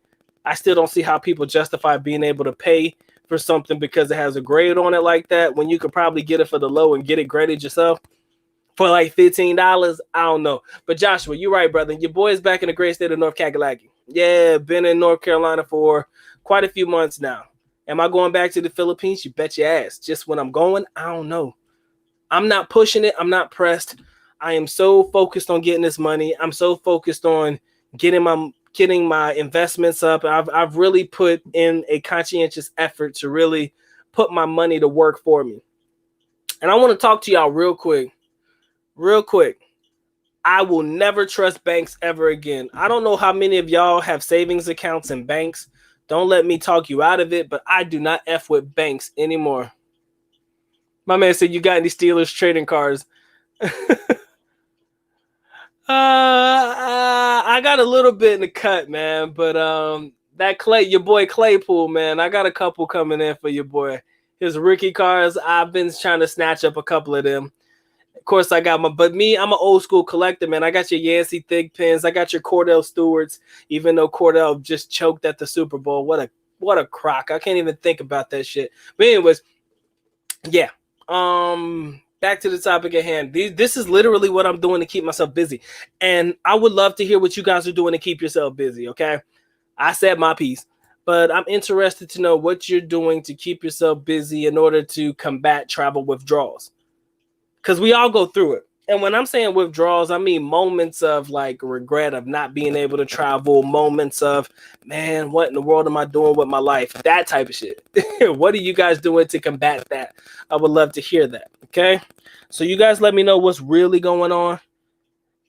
I still don't see how people justify being able to pay for something because it has a grade on it like that when you could probably get it for the low and get it graded yourself for like $15. I don't know. But Joshua, you're right, brother. Your boy is back in the great state of North Kakalaki. Yeah, been in North Carolina for quite a few months now. Am I going back to the Philippines? You bet your ass. Just when I'm going, I don't know. I'm not pushing it. I'm not pressed. I am so focused on getting this money. I'm so focused on getting my investments up. I've really put in a conscientious effort to really put my money to work for me. And I want to talk to y'all real quick. I will never trust banks ever again. I don't know how many of y'all have savings accounts in banks. Don't let me talk you out of it, but I do not F with banks anymore. My man said, you got any Steelers trading cards? I got a little bit in the cut, man, but your boy Claypool, man, I got a couple coming in for your boy. His rookie cards, I've been trying to snatch up a couple of them. Of course, I'm an old school collector, man. I got your Yancey Thick pins. I got your Cordell Stewarts, even though Cordell just choked at the Super Bowl. What a crock. I can't even think about that shit. But anyways, yeah. back to the topic at hand. This is literally what I'm doing to keep myself busy. And I would love to hear what you guys are doing to keep yourself busy, okay? I said my piece, but I'm interested to know what you're doing to keep yourself busy in order to combat travel withdrawals. Because we all go through it. And when I'm saying withdrawals, I mean moments of like regret of not being able to travel, moments of, man, what in the world am I doing with my life? That type of shit. What are you guys doing to combat that? I would love to hear that. Okay. So you guys let me know what's really going on.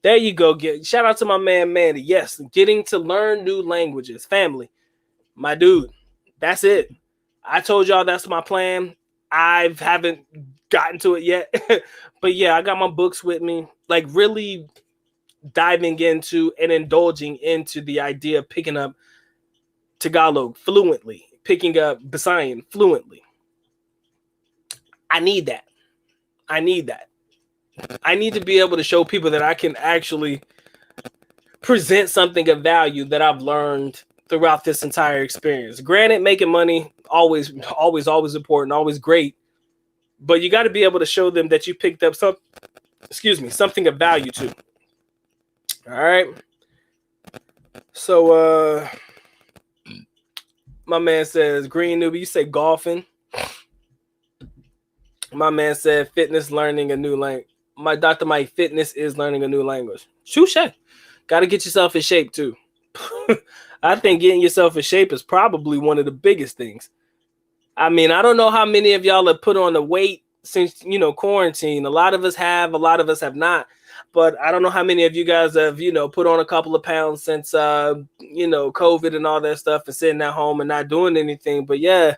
There you go. Shout out to my man, Mandy. Yes, getting to learn new languages. Family. My dude. That's it. I told y'all that's my plan. I haven't gotten to it yet. But yeah, I got my books with me. Like really diving into and indulging into the idea of picking up Tagalog fluently. Picking up Visayan fluently. I need that. I need to be able to show people that I can actually present something of value that I've learned throughout this entire experience. Granted, making money, always important, always great. But you got to be able to show them that you picked up something of value too. All right. So, my man says, Green Newbie, you say golfing. My man said fitness, learning a new language. My Dr. Mike, fitness is learning a new language. Touche. Got to get yourself in shape too. I think getting yourself in shape is probably one of the biggest things. I mean, I don't know how many of y'all have put on the weight since, quarantine. A lot of us have, a lot of us have not. But I don't know how many of you guys have, put on a couple of pounds since, COVID and all that stuff and sitting at home and not doing anything. But yeah,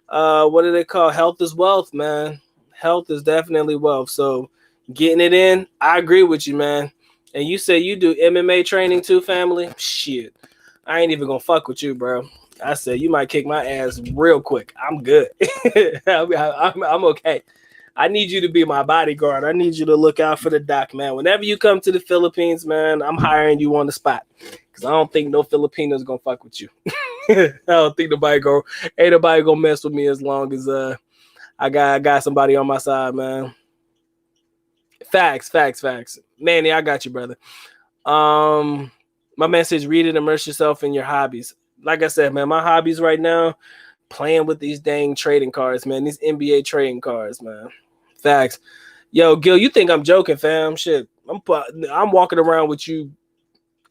what do they call? Health is wealth, man. Health is definitely wealth. So getting it in, I agree with you, man. And you say you do MMA training too, family? Shit. I ain't even gonna fuck with you, bro. I said you might kick my ass real quick. I'm good. I'm okay. I need you to be my bodyguard. I need you to look out for the doc, man. Whenever you come to the Philippines, man, I'm hiring you on the spot. Because I don't think no Filipinos gonna fuck with you. I don't think ain't nobody gonna mess with me as long as I got somebody on my side, man. Facts. Manny, I got you, brother. My man says read and immerse yourself in your hobbies. Like I said, man, my hobbies right now, playing with these dang trading cards, man. These NBA trading cards, man. Facts. Yo, Gil, you think I'm joking, fam? Shit. I'm walking around with you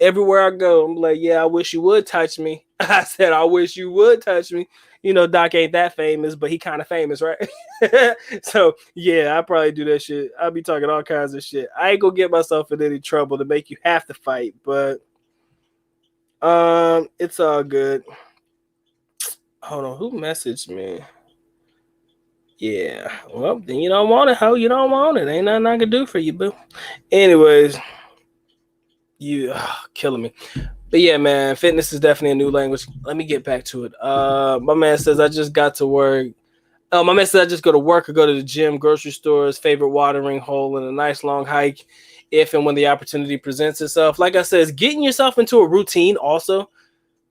everywhere I go. I'm like, yeah, I wish you would touch me. I said, I wish you would touch me. Doc ain't that famous, but he kind of famous, right? So, yeah, I probably do that shit. I'll be talking all kinds of shit. I ain't gonna get myself in any trouble to make you have to fight, but it's all good. Hold on, who messaged me? Yeah, well, then you don't want it, ho. You don't want it. Ain't nothing I can do for you, boo. Anyways, you killing me. But yeah, man, fitness is definitely a new language. Let me get back to it. My man says I just got to work. Oh, my man says I just go to work or go to the gym, grocery stores, favorite watering hole, and a nice long hike if and when the opportunity presents itself. Like I said, getting yourself into a routine also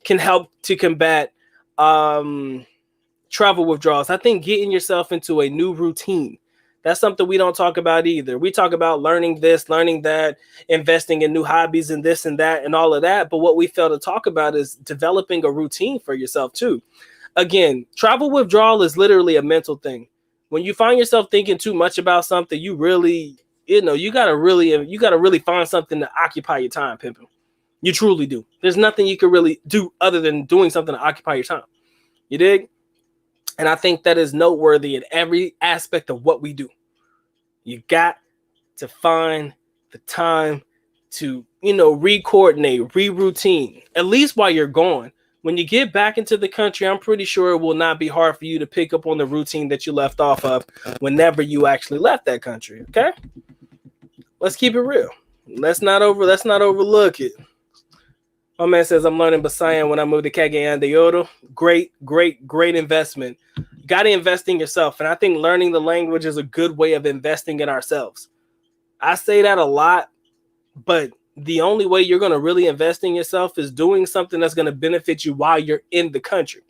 can help to combat travel withdrawals. I think getting yourself into a new routine, that's something we don't talk about either. We talk about learning this, learning that, investing in new hobbies and this and that and all of that. But what we fail to talk about is developing a routine for yourself too. Again, travel withdrawal is literally a mental thing. When you find yourself thinking too much about something, you really, you gotta really find something to occupy your time, pimping. You truly do. There's nothing you can really do other than doing something to occupy your time. You dig? And I think that is noteworthy in every aspect of what we do. You got to find the time to, re-coordinate, re-routine, at least while you're gone. When you get back into the country, I'm pretty sure it will not be hard for you to pick up on the routine that you left off of whenever you actually left that country. Okay? Let's keep it real. Let's not overlook it. My man says I'm learning Visayan when I moved to Cagayan de Oro. Great investment. You got to invest in yourself. And I think learning the language is a good way of investing in ourselves. I say that a lot, but the only way you're going to really invest in yourself is doing something that's going to benefit you while you're in the country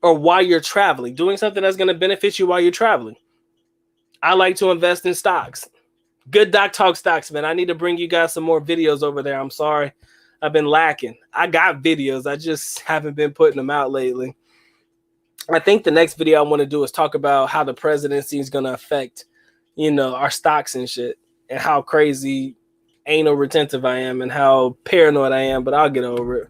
or while you're traveling. Doing something that's going to benefit you while you're traveling. I like to invest in stocks. Good Doc Talk stocks, man. I need to bring you guys some more videos over there. I'm sorry. I've been lacking. I got videos. I just haven't been putting them out lately. I think the next video I want to do is talk about how the presidency is going to affect, our stocks and shit, and how crazy anal retentive I am and how paranoid I am, but I'll get over it.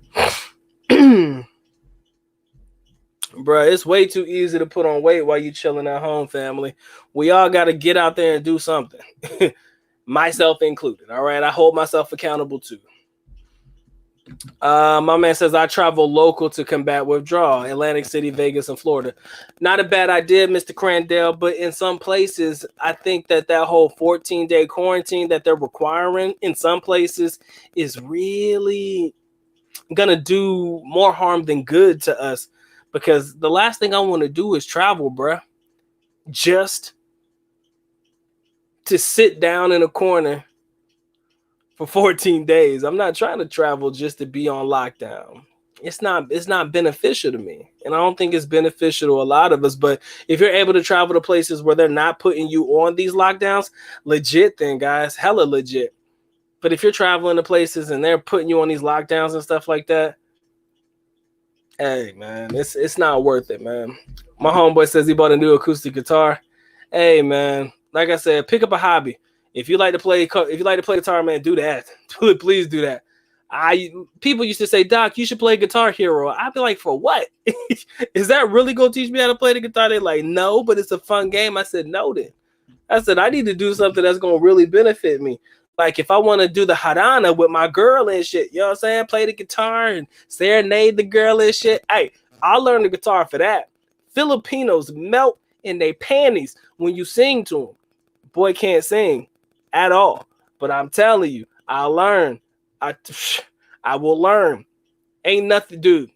Bruh, it's way too easy to put on weight while you chilling at home, family. We all got to get out there and do something. Myself included, all right? I hold myself accountable too. My man says, I travel local to combat withdrawal. Atlantic City, Vegas, and Florida. Not a bad idea, Mr. Crandell, but in some places, I think that whole 14-day quarantine that they're requiring in some places is really going to do more harm than good to us. Because the last thing I want to do is travel, bruh. Just to sit down in a corner for 14 days. I'm not trying to travel just to be on lockdown. It's not beneficial to me. And I don't think it's beneficial to a lot of us. But if you're able to travel to places where they're not putting you on these lockdowns, legit then, guys, hella legit. But if you're traveling to places and they're putting you on these lockdowns and stuff like that, hey, man, it's not worth it, man. My homeboy says he bought a new acoustic guitar. Hey, man, like I said, pick up a hobby. If you like to play guitar, man, do that. Please do that. People used to say, Doc, you should play Guitar Hero. I'd be like, for what? Is that really gonna teach me how to play the guitar? They're like, no, but it's a fun game. I said, no, then. I said, I need to do something that's gonna really benefit me. Like if I want to do the harana with my girl and shit, you know what I'm saying? Play the guitar and serenade the girl and shit. Hey, I'll learn the guitar for that. Filipinos melt in their panties when you sing to them. Boy can't sing at all. But I'm telling you, I'll learn. I will learn. Ain't nothing, dude.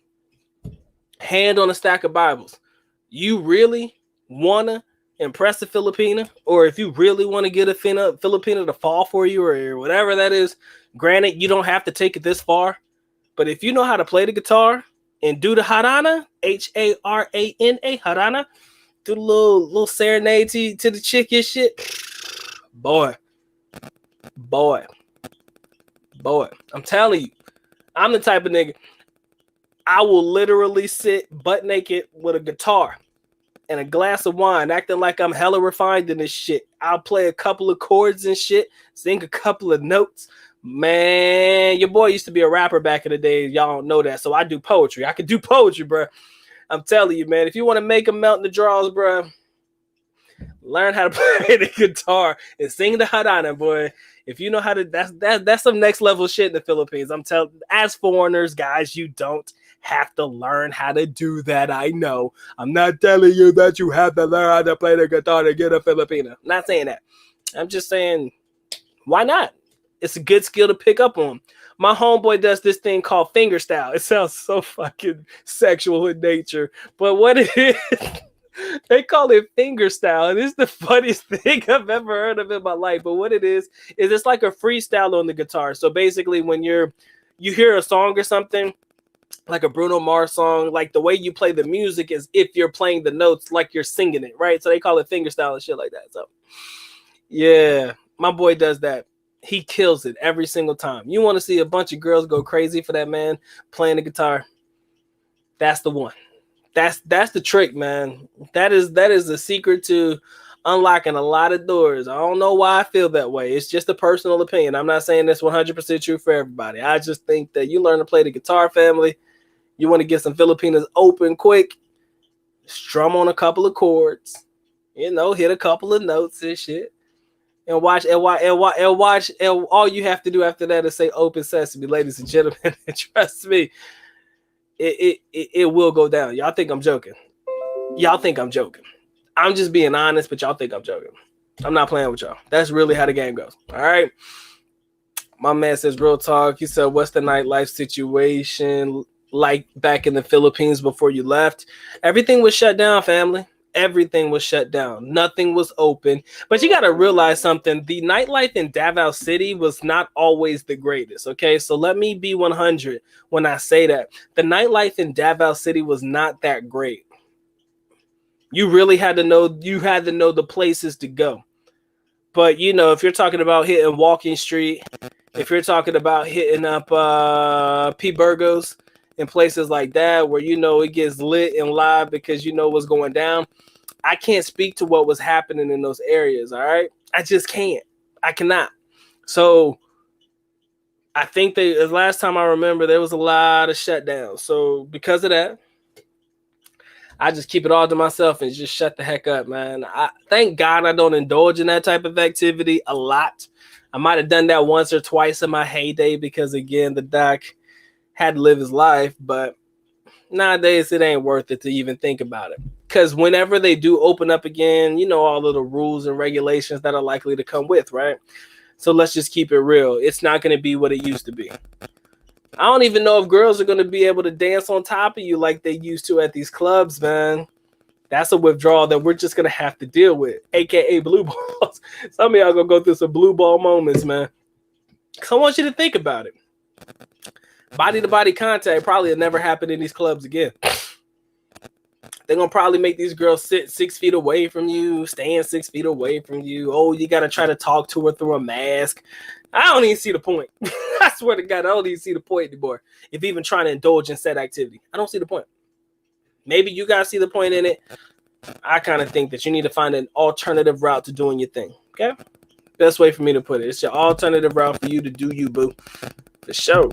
Hand on a stack of Bibles. You really want to impress a Filipina, or if you really want to get a Filipina to fall for you or whatever that is, granted, you don't have to take it this far, but if you know how to play the guitar and do the harana, Harana, harana, do the little serenade to the chick and shit, boy, I'm telling you, I'm the type of nigga, I will literally sit butt naked with a guitar and a glass of wine, acting like I'm hella refined in this shit. I'll play a couple of chords and shit, sing a couple of notes. Man, your boy used to be a rapper back in the day. Y'all don't know that. So I do poetry. I can do poetry, bro. I'm telling you, man. If you want to make them melt in the draws, bro, learn how to play the guitar and sing the harana, boy. If you know how to, that's some next level shit in the Philippines. I'm telling, as foreigners, guys, you don't have to learn how to do that. I know. I'm not telling you that you have to learn how to play the guitar to get a Filipina. I'm not saying that. I'm just saying, why not? It's a good skill to pick up on. My homeboy does this thing called finger style. It sounds so fucking sexual in nature, but what it is, they call it finger style, and it's the funniest thing I've ever heard of in my life. But what it is it's like a freestyle on the guitar. So basically, when you hear a song or something, like a Bruno Mars song, like the way you play the music is if you're playing the notes like you're singing it, right? So they call it finger style and shit like that. So yeah, my boy does that. He kills it every single time. You want to see a bunch of girls go crazy for that man playing the guitar? That's the one. That's the trick, man. That is the secret to unlocking a lot of doors. I don't know why I feel that way. It's just a personal opinion. I'm not saying this 100% true for everybody. I just think that you learn to play the guitar, family. You want to get some Filipinas open quick, strum on a couple of chords, hit a couple of notes and shit, and watch. And all you have to do after that is say "Open Sesame," ladies and gentlemen. And trust me, it will go down. Y'all think I'm joking? I'm just being honest, but y'all think I'm joking. I'm not playing with y'all. That's really how the game goes. All right. My man says, real talk. He said, what's the nightlife situation like back in the Philippines before you left? Everything was shut down, family. Everything was shut down. Nothing was open. But you got to realize something. The nightlife in Davao City was not always the greatest. Okay, so let me be 100 when I say that. The nightlife in Davao City was not that great. You really had to know. You had to know the places to go. But you know, if you're talking about hitting Walking Street, if you're talking about hitting up P Burgos and places like that, where you know it gets lit and live because you know what's going down, I can't speak to what was happening in those areas. All right, I just can't. I cannot. So I think the last time I remember, there was a lot of shutdowns. So because of that, I just keep it all to myself and just shut the heck up, man. I thank God I don't indulge in that type of activity a lot. I might have done that once or twice in my heyday because, again, the doc had to live his life. But nowadays, it ain't worth it to even think about it. Because whenever they do open up again, you know all of the rules and regulations that are likely to come with, right? So let's just keep it real. It's not going to be what it used to be. I don't even know if girls are going to be able to dance on top of you like they used to at these clubs, man. That's a withdrawal that we're just going to have to deal with, a.k.a. blue balls. Some of y'all going to go through some blue ball moments, man. So I want you to think about it. Body-to-body contact probably will never happen in these clubs again. They're going to probably make these girls sit 6 feet away from you, stand 6 feet away from you. Oh, you got to try to talk to her through a mask. I don't even see the point. I swear to God, I don't even see the point anymore. If even trying to indulge in said activity, I don't see the point. Maybe you guys see the point in it. I kind of think that you need to find an alternative route to doing your thing. Okay? Best way for me to put it. It's your alternative route for you to do you, boo. For sure.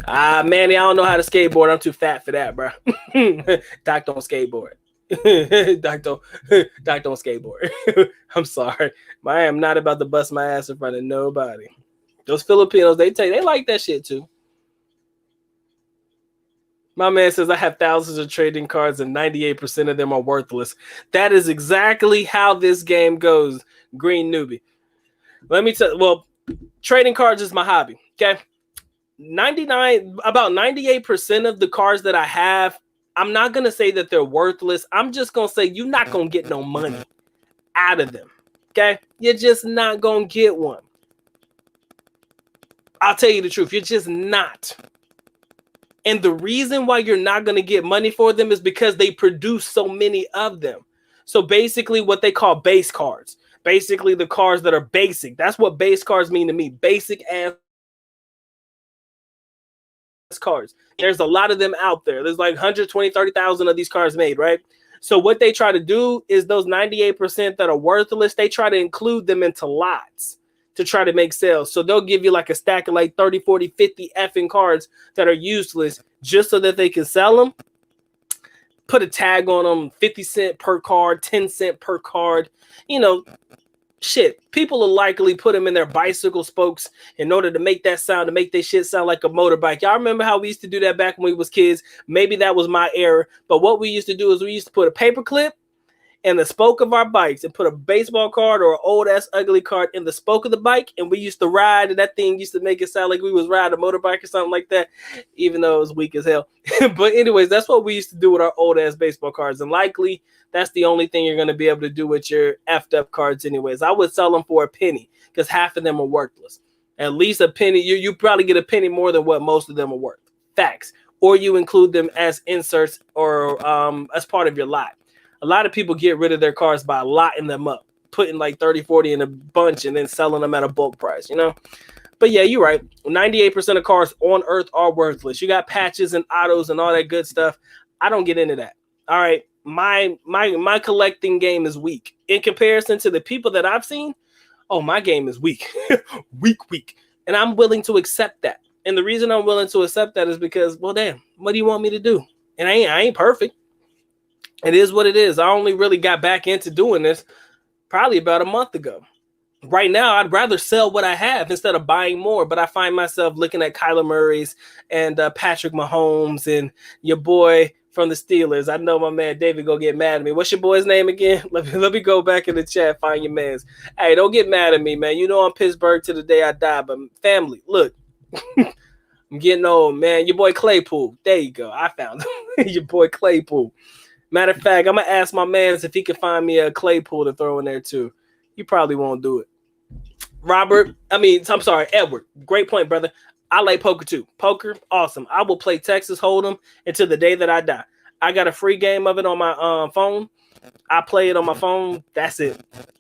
Manny, I don't know how to skateboard. I'm too fat for that, bro. Doc don't skateboard. Doc don't skateboard. I'm sorry. I am not about to bust my ass in front of nobody. Those Filipinos, they like that shit too. My man says I have thousands of trading cards and 98% of them are worthless. That is exactly how this game goes, Green Newbie. Let me tell you, well, trading cards is my hobby. Okay. About 98% of the cards that I have, I'm not going to say that they're worthless. I'm just going to say you're not going to get no money out of them. Okay? You're just not going to get one. I'll tell you the truth. You're just not. And the reason why you're not going to get money for them is because they produce so many of them. So basically what they call base cards. Basically the cards that are basic. That's what base cards mean to me. Basic ass cards. There's a lot of them out there. There's like 120, 30,000 of these cards made, right? So what they try to do is those 98% that are worthless, they try to include them into lots to try to make sales. So they'll give you like a stack of like 30, 40, 50 effing cards that are useless just so that they can sell them. Put a tag on them, 50 cents per card, 10 cents per card. You know, shit, people will likely put them in their bicycle spokes in order to make that sound, to make their shit sound like a motorbike. Y'all remember how we used to do that back when we was kids? Maybe that was my error. But what we used to do is we used to put a paper clip in the spoke of our bikes and put a baseball card or an old ass ugly card in the spoke of the bike. And we used to ride, and that thing used to make it sound like we was riding a motorbike or something like that, even though it was weak as hell. But anyways, that's what we used to do with our old ass baseball cards. And likely that's the only thing you're going to be able to do with your effed up cards anyways. I would sell them for a penny because half of them are worthless. At least a penny. You probably get a penny more than what most of them are worth. Facts. Or you include them as inserts or as part of your lot. A lot of people get rid of their cards by lotting them up, putting like 30, 40 in a bunch and then selling them at a bulk price, you know? But yeah, you're right. 98% of cards on Earth are worthless. You got patches and autos and all that good stuff. I don't get into that. All right. My collecting game is weak. In comparison to the people that I've seen, oh, my game is weak. weak. And I'm willing to accept that. And the reason I'm willing to accept that is because, well, damn, what do you want me to do? And I ain't perfect. It is what it is. I only really got back into doing this probably about a month ago. Right now, I'd rather sell what I have instead of buying more. But I find myself looking at Kyler Murray's and Patrick Mahomes and your boy from the Steelers. I know my man David go get mad at me. What's your boy's name again? Let me go back in the chat, find your man's. Hey, don't get mad at me, man. You know I'm Pittsburgh to the day I die. But family, look. I'm getting old, man. Your boy Claypool. There you go. I found him. Your boy Claypool. Matter of fact, I'm going to ask my man if he can find me a Claypool to throw in there too. He probably won't do it. Edward. Great point, brother. I like poker too. Poker, awesome. I will play Texas Hold'em until the day that I die. I got a free game of it on my phone. I play it on my phone. That's it.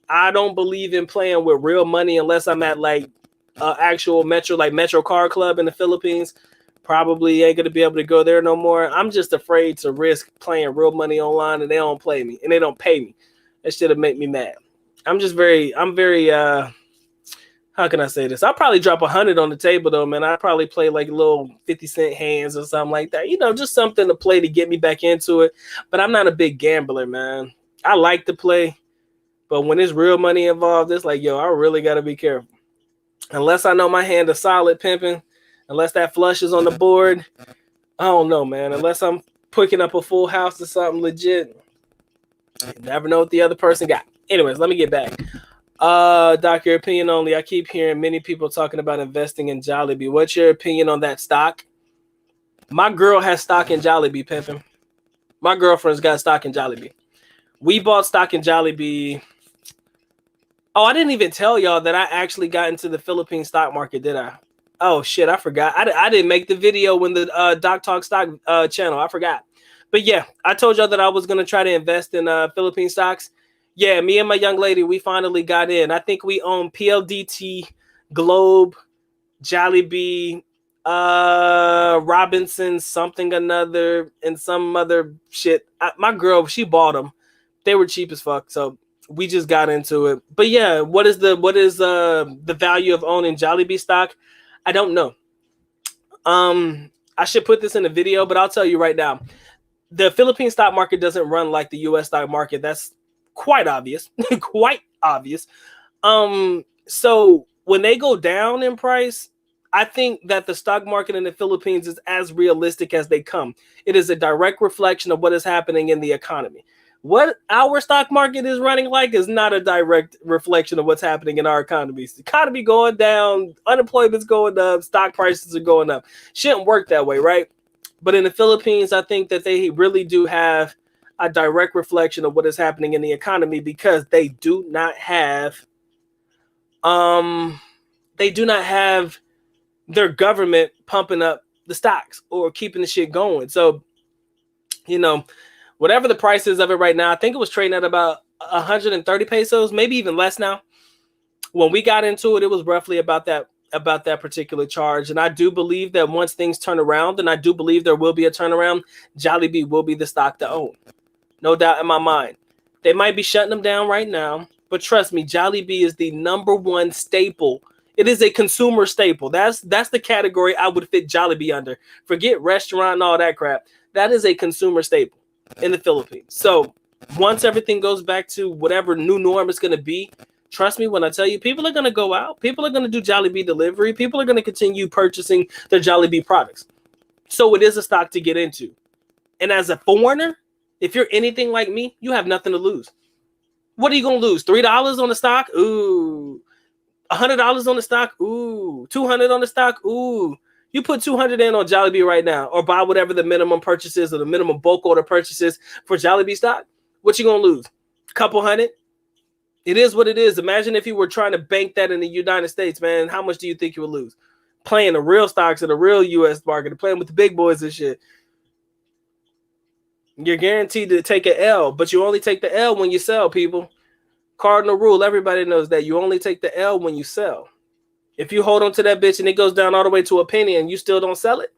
I don't believe in playing with real money unless I'm at like actual Metro Car Club in the Philippines. Probably ain't gonna be able to go there no more. I'm just afraid to risk playing real money online and they don't play me and they don't pay me. That shit'll make me mad. I'm very how can I say this? I'll probably drop 100 on the table though, man. I probably play like little 50-cent hands or something like that. You know, just something to play to get me back into it. But I'm not a big gambler, man. I like to play, but when there's real money involved, it's like, yo, I really got to be careful. Unless I know my hand is solid pimping, unless that flush is on the board, I don't know, man. Unless I'm picking up a full house or something legit, you never know what the other person got. Anyways, let me get back. Doc, your opinion only. I keep hearing many people talking about investing in Jollibee. What's your opinion on that stock? My girl has stock in Jollibee, pimping. My girlfriend's got stock in Jollibee. We bought stock in Jollibee. Oh, I didn't even tell y'all that I actually got into the Philippine stock market, did I? Oh, shit, I forgot. I didn't make the video when the Doc Talk stock channel. I forgot. But yeah, I told y'all that I was going to try to invest in Philippine stocks. Yeah, me and my young lady, we finally got in. I think we own PLDT, Globe, Jollibee, Robinson, something another, and some other shit. My girl, she bought them. They were cheap as fuck, so we just got into it. But yeah, what is the value of owning Jollibee stock? I don't know. I should put this in a video, but I'll tell you right now. The Philippine stock market doesn't run like the US stock market. That's quite obvious. Quite obvious. So when they go down in price, I think that the stock market in the Philippines is as realistic as they come. It is a direct reflection of what is happening in the economy. What our stock market is running like is not a direct reflection of what's happening in our economy. The economy going down, unemployment's going up, stock prices are going up. Shouldn't work that way, right? But in the Philippines, I think that they really do have a direct reflection of what is happening in the economy because they do not have their government pumping up the stocks or keeping the shit going. So, you know, whatever the price is of it right now, I think it was trading at about 130 pesos, maybe even less now. When we got into it, it was roughly about that particular charge. And I do believe that once things turn around, and I do believe there will be a turnaround, Jollibee will be the stock to own. No doubt in my mind. They might be shutting them down right now, but trust me, Jollibee is the number one staple. It is a consumer staple. That's the category I would fit Jollibee under. Forget restaurant and all that crap. That is a consumer staple in the Philippines. So once everything goes back to whatever new norm is going to be, trust me when I tell you, people are going to go out. People are going to do Jollibee delivery. People are going to continue purchasing their Jollibee products. So it is a stock to get into. And as a foreigner, if you're anything like me, you have nothing to lose. What are you going to lose? $3 on the stock? Ooh. $100 on the stock? Ooh. $200 on the stock? Ooh. You put $200 in on Jollibee right now or buy whatever the minimum purchase is or the minimum bulk order purchases for Jollibee stock. What you going to lose? Couple hundred? It is what it is. Imagine if you were trying to bank that in the United States, man. How much do you think you would lose? Playing the real stocks in the real U.S. market, playing with the big boys and shit. You're guaranteed to take an L, but you only take the L when you sell, people. Cardinal rule, everybody knows that. You only take the L when you sell. If you hold on to that bitch and it goes down all the way to a penny and you still don't sell it,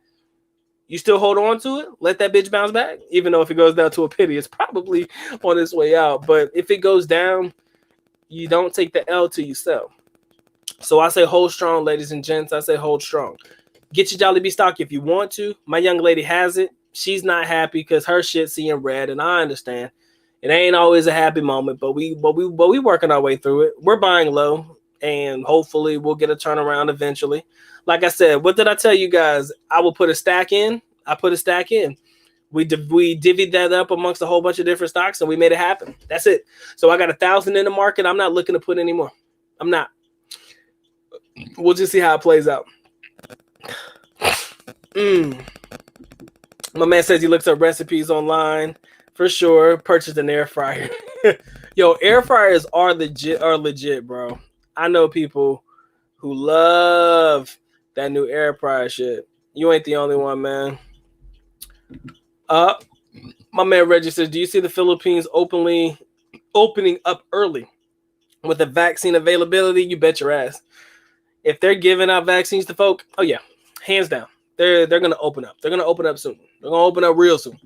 you still hold on to it, let that bitch bounce back. Even though if it goes down to a penny, it's probably on its way out. But if it goes down, you don't take the L till you sell. So I say hold strong, ladies and gents. I say hold strong. Get your Jollibee stock if you want to. My young lady has it. She's not happy because her shit's seeing red, and I understand. It ain't always a happy moment, but we working our way through it. We're buying low, and hopefully we'll get a turnaround eventually. Like I said, what did I tell you guys? I will put a stack in. I put a stack in. We divvied that up amongst a whole bunch of different stocks, and we made it happen. That's it. So I got 1,000 in the market. I'm not looking to put any more. I'm not. We'll just see how it plays out. My man says he looks up recipes online. For sure. Purchased an air fryer. Yo, air fryers are legit, bro. I know people who love that new air fryer shit. You ain't the only one, man. My man Reggie says, do you see the Philippines opening up early with the vaccine availability? You bet your ass. If they're giving out vaccines to folk, oh yeah, hands down. They're gonna open up. They're gonna open up soon. They're gonna open up real soon.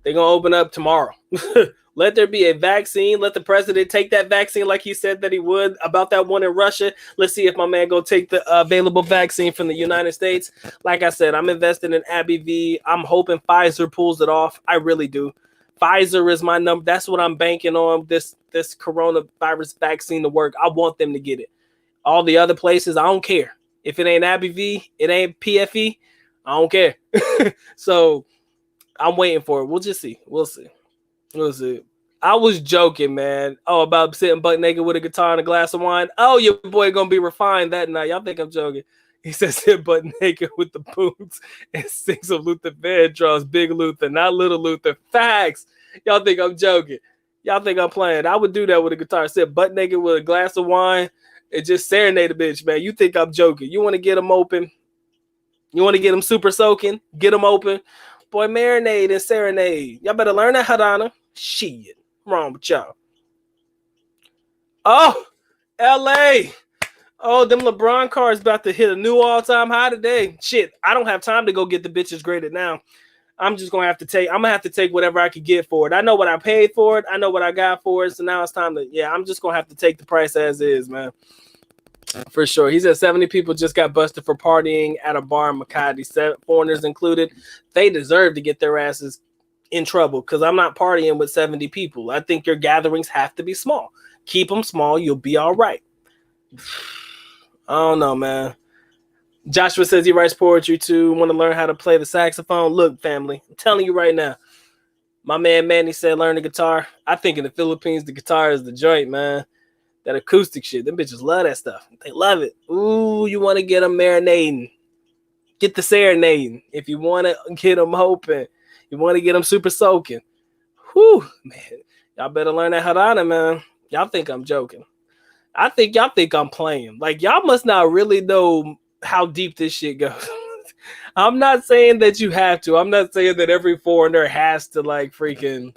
They're gonna open up tomorrow. Let there be a vaccine. Let the president take that vaccine like he said that he would about that one in Russia. Let's see if my man go take the available vaccine from the United States. Like I said, I'm invested in AbbVie. I'm hoping Pfizer pulls it off. I really do. Pfizer is my number. That's what I'm banking on. This coronavirus vaccine to work. I want them to get it. All the other places, I don't care. If it ain't AbbVie, it ain't PFE, I don't care. So I'm waiting for it. We'll just see. We'll see. I was joking, man. Oh, about sitting butt naked with a guitar and a glass of wine. Oh, your boy gonna be refined that night. Y'all think I'm joking? He says sit butt naked with the boots and sings of Luther Vandross, Big Luther, not Little Luther. Facts. Y'all think I'm joking? Y'all think I'm playing? I would do that with a guitar. Sit butt naked with a glass of wine and just serenade a bitch, man. You think I'm joking? You want to get them open? You want to get them super soaking? Get them open? Boy, marinade and serenade. Y'all better learn that, Hadana. Shit. Wrong with y'all. Oh, LA. Oh, them LeBron cars about to hit a new all-time high today. Shit, I don't have time to go get the bitches graded now. I'm gonna have to take whatever I could get for it. I know what I paid for it. I know what I got for it. So now it's time to, I'm just gonna have to take the price as is, man. For sure. He said 70 people just got busted for partying at a bar in Makati, foreigners included. They deserve to get their asses in trouble because I'm not partying with 70 people. I think your gatherings have to be small. Keep them small. You'll be all right. I don't know, man. Joshua says he writes poetry too. Want to learn how to play the saxophone? Look, family, I'm telling you right now. My man Manny said learn the guitar. I think in the Philippines, the guitar is the joint, man. That acoustic shit. Them bitches love that stuff. They love it. Ooh, you want to get them marinating. Get the serenading. If you want to get them hoping. You want to get them super soaking. Whew, man. Y'all better learn that Hadana, man. Y'all think I'm joking. I think y'all think I'm playing. Like, y'all must not really know how deep this shit goes. I'm not saying that you have to. I'm not saying that every foreigner has to, like, freaking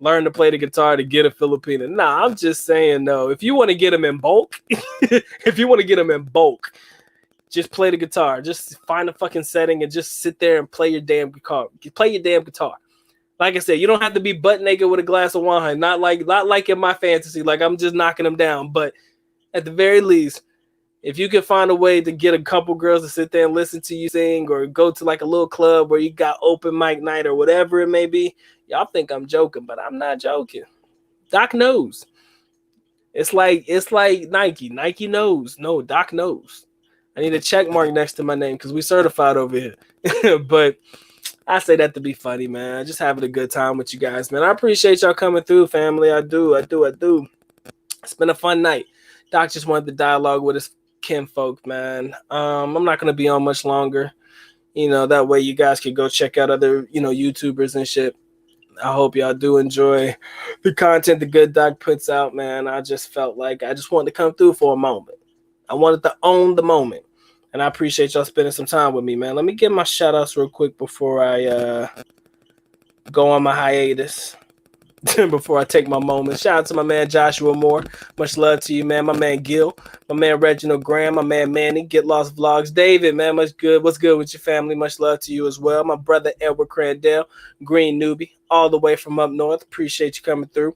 learn to play the guitar to get a Filipino. Nah, I'm just saying, no. If you want to get them in bulk, just play the guitar. Just find a fucking setting and just sit there and play your damn guitar. Play your damn guitar. Like I said, you don't have to be butt naked with a glass of wine. Not like in my fantasy. Like I'm just knocking them down. But at the very least, if you can find a way to get a couple girls to sit there and listen to you sing, or go to like a little club where you got open mic night or whatever it may be, y'all think I'm joking, but I'm not joking. Doc knows. It's like Nike. Nike knows. No, Doc knows. I need a check mark next to my name because we certified over here. But I say that to be funny, man. Just having a good time with you guys, man. I appreciate y'all coming through, family. I do. It's been a fun night. Doc just wanted to dialogue with his kinfolk, man. I'm not going to be on much longer. That way you guys can go check out other, YouTubers and shit. I hope y'all do enjoy the content the good Doc puts out, man. I just felt like I just wanted to come through for a moment. I wanted to own the moment. And I appreciate y'all spending some time with me, man. Let me get my shout outs real quick before I go on my hiatus. Before I take my moment. Shout out to my man Joshua Moore. Much love to you, man. My man Gil. My man Reginald Graham. My man Manny. Get Lost Vlogs. David, man. Much good. What's good with your family? Much love to you as well. My brother Edward Crandell. Green Newbie. All the way from up north. Appreciate you coming through.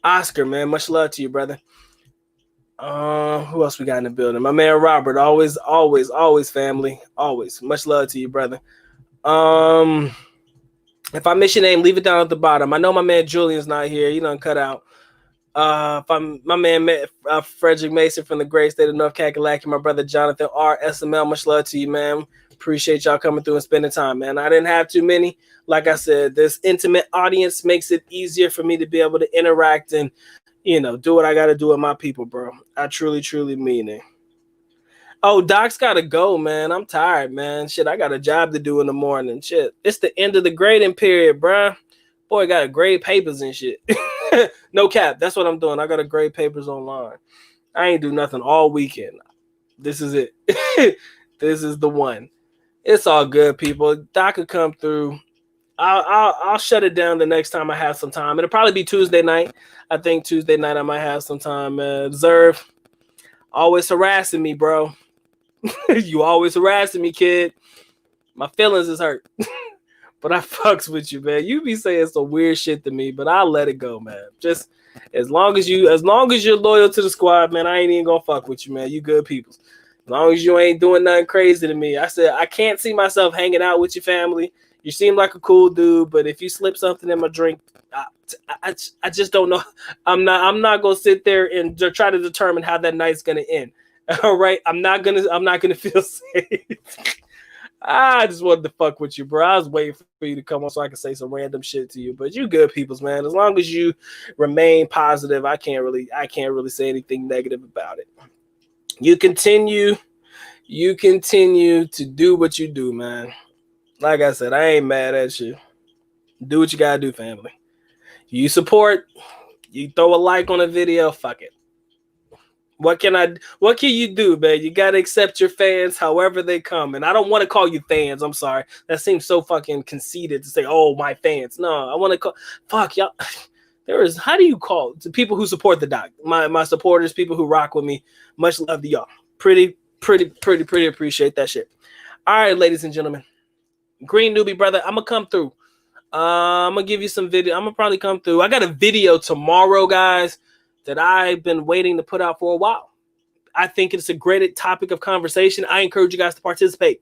Oscar, man. Much love to you, brother. Who else we got in the building? My man Robert. Always family. Always. Much love to you, brother. If I miss your name, leave it down at the bottom. I know my man Julian's not here. You done cut out. My man Frederick Mason from the great state of North Kakalaki, my brother Jonathan R. SML, much love to you, man. Appreciate y'all coming through and spending time, man. I didn't have too many. Like I said, this intimate audience makes it easier for me to be able to interact and, do what I got to do with my people, bro. I truly, truly mean it. Oh, Doc's got to go, man. I'm tired, man. Shit, I got a job to do in the morning. Shit, it's the end of the grading period, bro. Boy, got to grade papers and shit. No cap. That's what I'm doing. I got to grade papers online. I ain't do nothing all weekend. This is it. This is the one. It's all good, people. Doc could come through. I'll shut it down the next time I have some time. It'll probably be Tuesday night. I think Tuesday night I might have some time. Zerv, always harassing me, bro. You always harassing me, kid. My feelings is hurt. But I fucks with you, man. You be saying some weird shit to me, but I'll let it go, man. Just as long as you're loyal to the squad, man, I ain't even gonna fuck with you, man. You good people. As long as you ain't doing nothing crazy to me. I said I can't see myself hanging out with your family. You seem like a cool dude, but if you slip something in my drink, I just don't know. I'm not gonna sit there and try to determine how that night's gonna end. All right, I'm not gonna feel safe. I just wanted to fuck with you, bro. I was waiting for you to come on so I could say some random shit to you. But you good peoples, man. As long as you remain positive, I can't really say anything negative about it. You continue to do what you do, man. Like I said, I ain't mad at you. Do what you gotta do, family. You support, you throw a like on a video, fuck it. What can you do, man? You gotta accept your fans however they come. And I don't want to call you fans. I'm sorry. That seems so fucking conceited to say, oh, my fans. No, I want to call fuck y'all. How do you call to people who support the doc? My supporters, people who rock with me. Much love to y'all. Pretty appreciate that shit. All right, ladies and gentlemen. Green Newbie brother, I'm gonna come through. I'm gonna give you some video. I'm gonna probably come through. I got a video tomorrow, guys, that I've been waiting to put out for a while. I think it's a great topic of conversation. I encourage you guys to participate.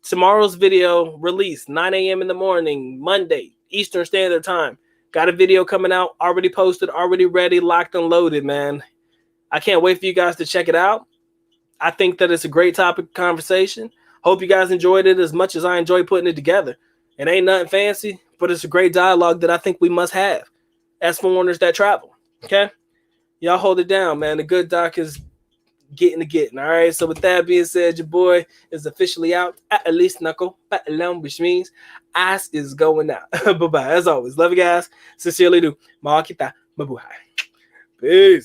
Tomorrow's video released 9 a.m. in the morning, Monday, Eastern Standard Time. Got a video coming out, already posted, already ready, locked and loaded, man. I can't wait for you guys to check it out. I think that it's a great topic of conversation. Hope you guys enjoyed it as much as I enjoyed putting it together. It ain't nothing fancy, but it's a great dialogue that I think we must have as foreigners that travel. Okay? Y'all hold it down, man. The good doc is getting. All right. So with that being said, your boy is officially out. At least knuckle, which means ass is going out. Bye bye. As always, love you guys. Sincerely do. Makita mabuhay. Peace.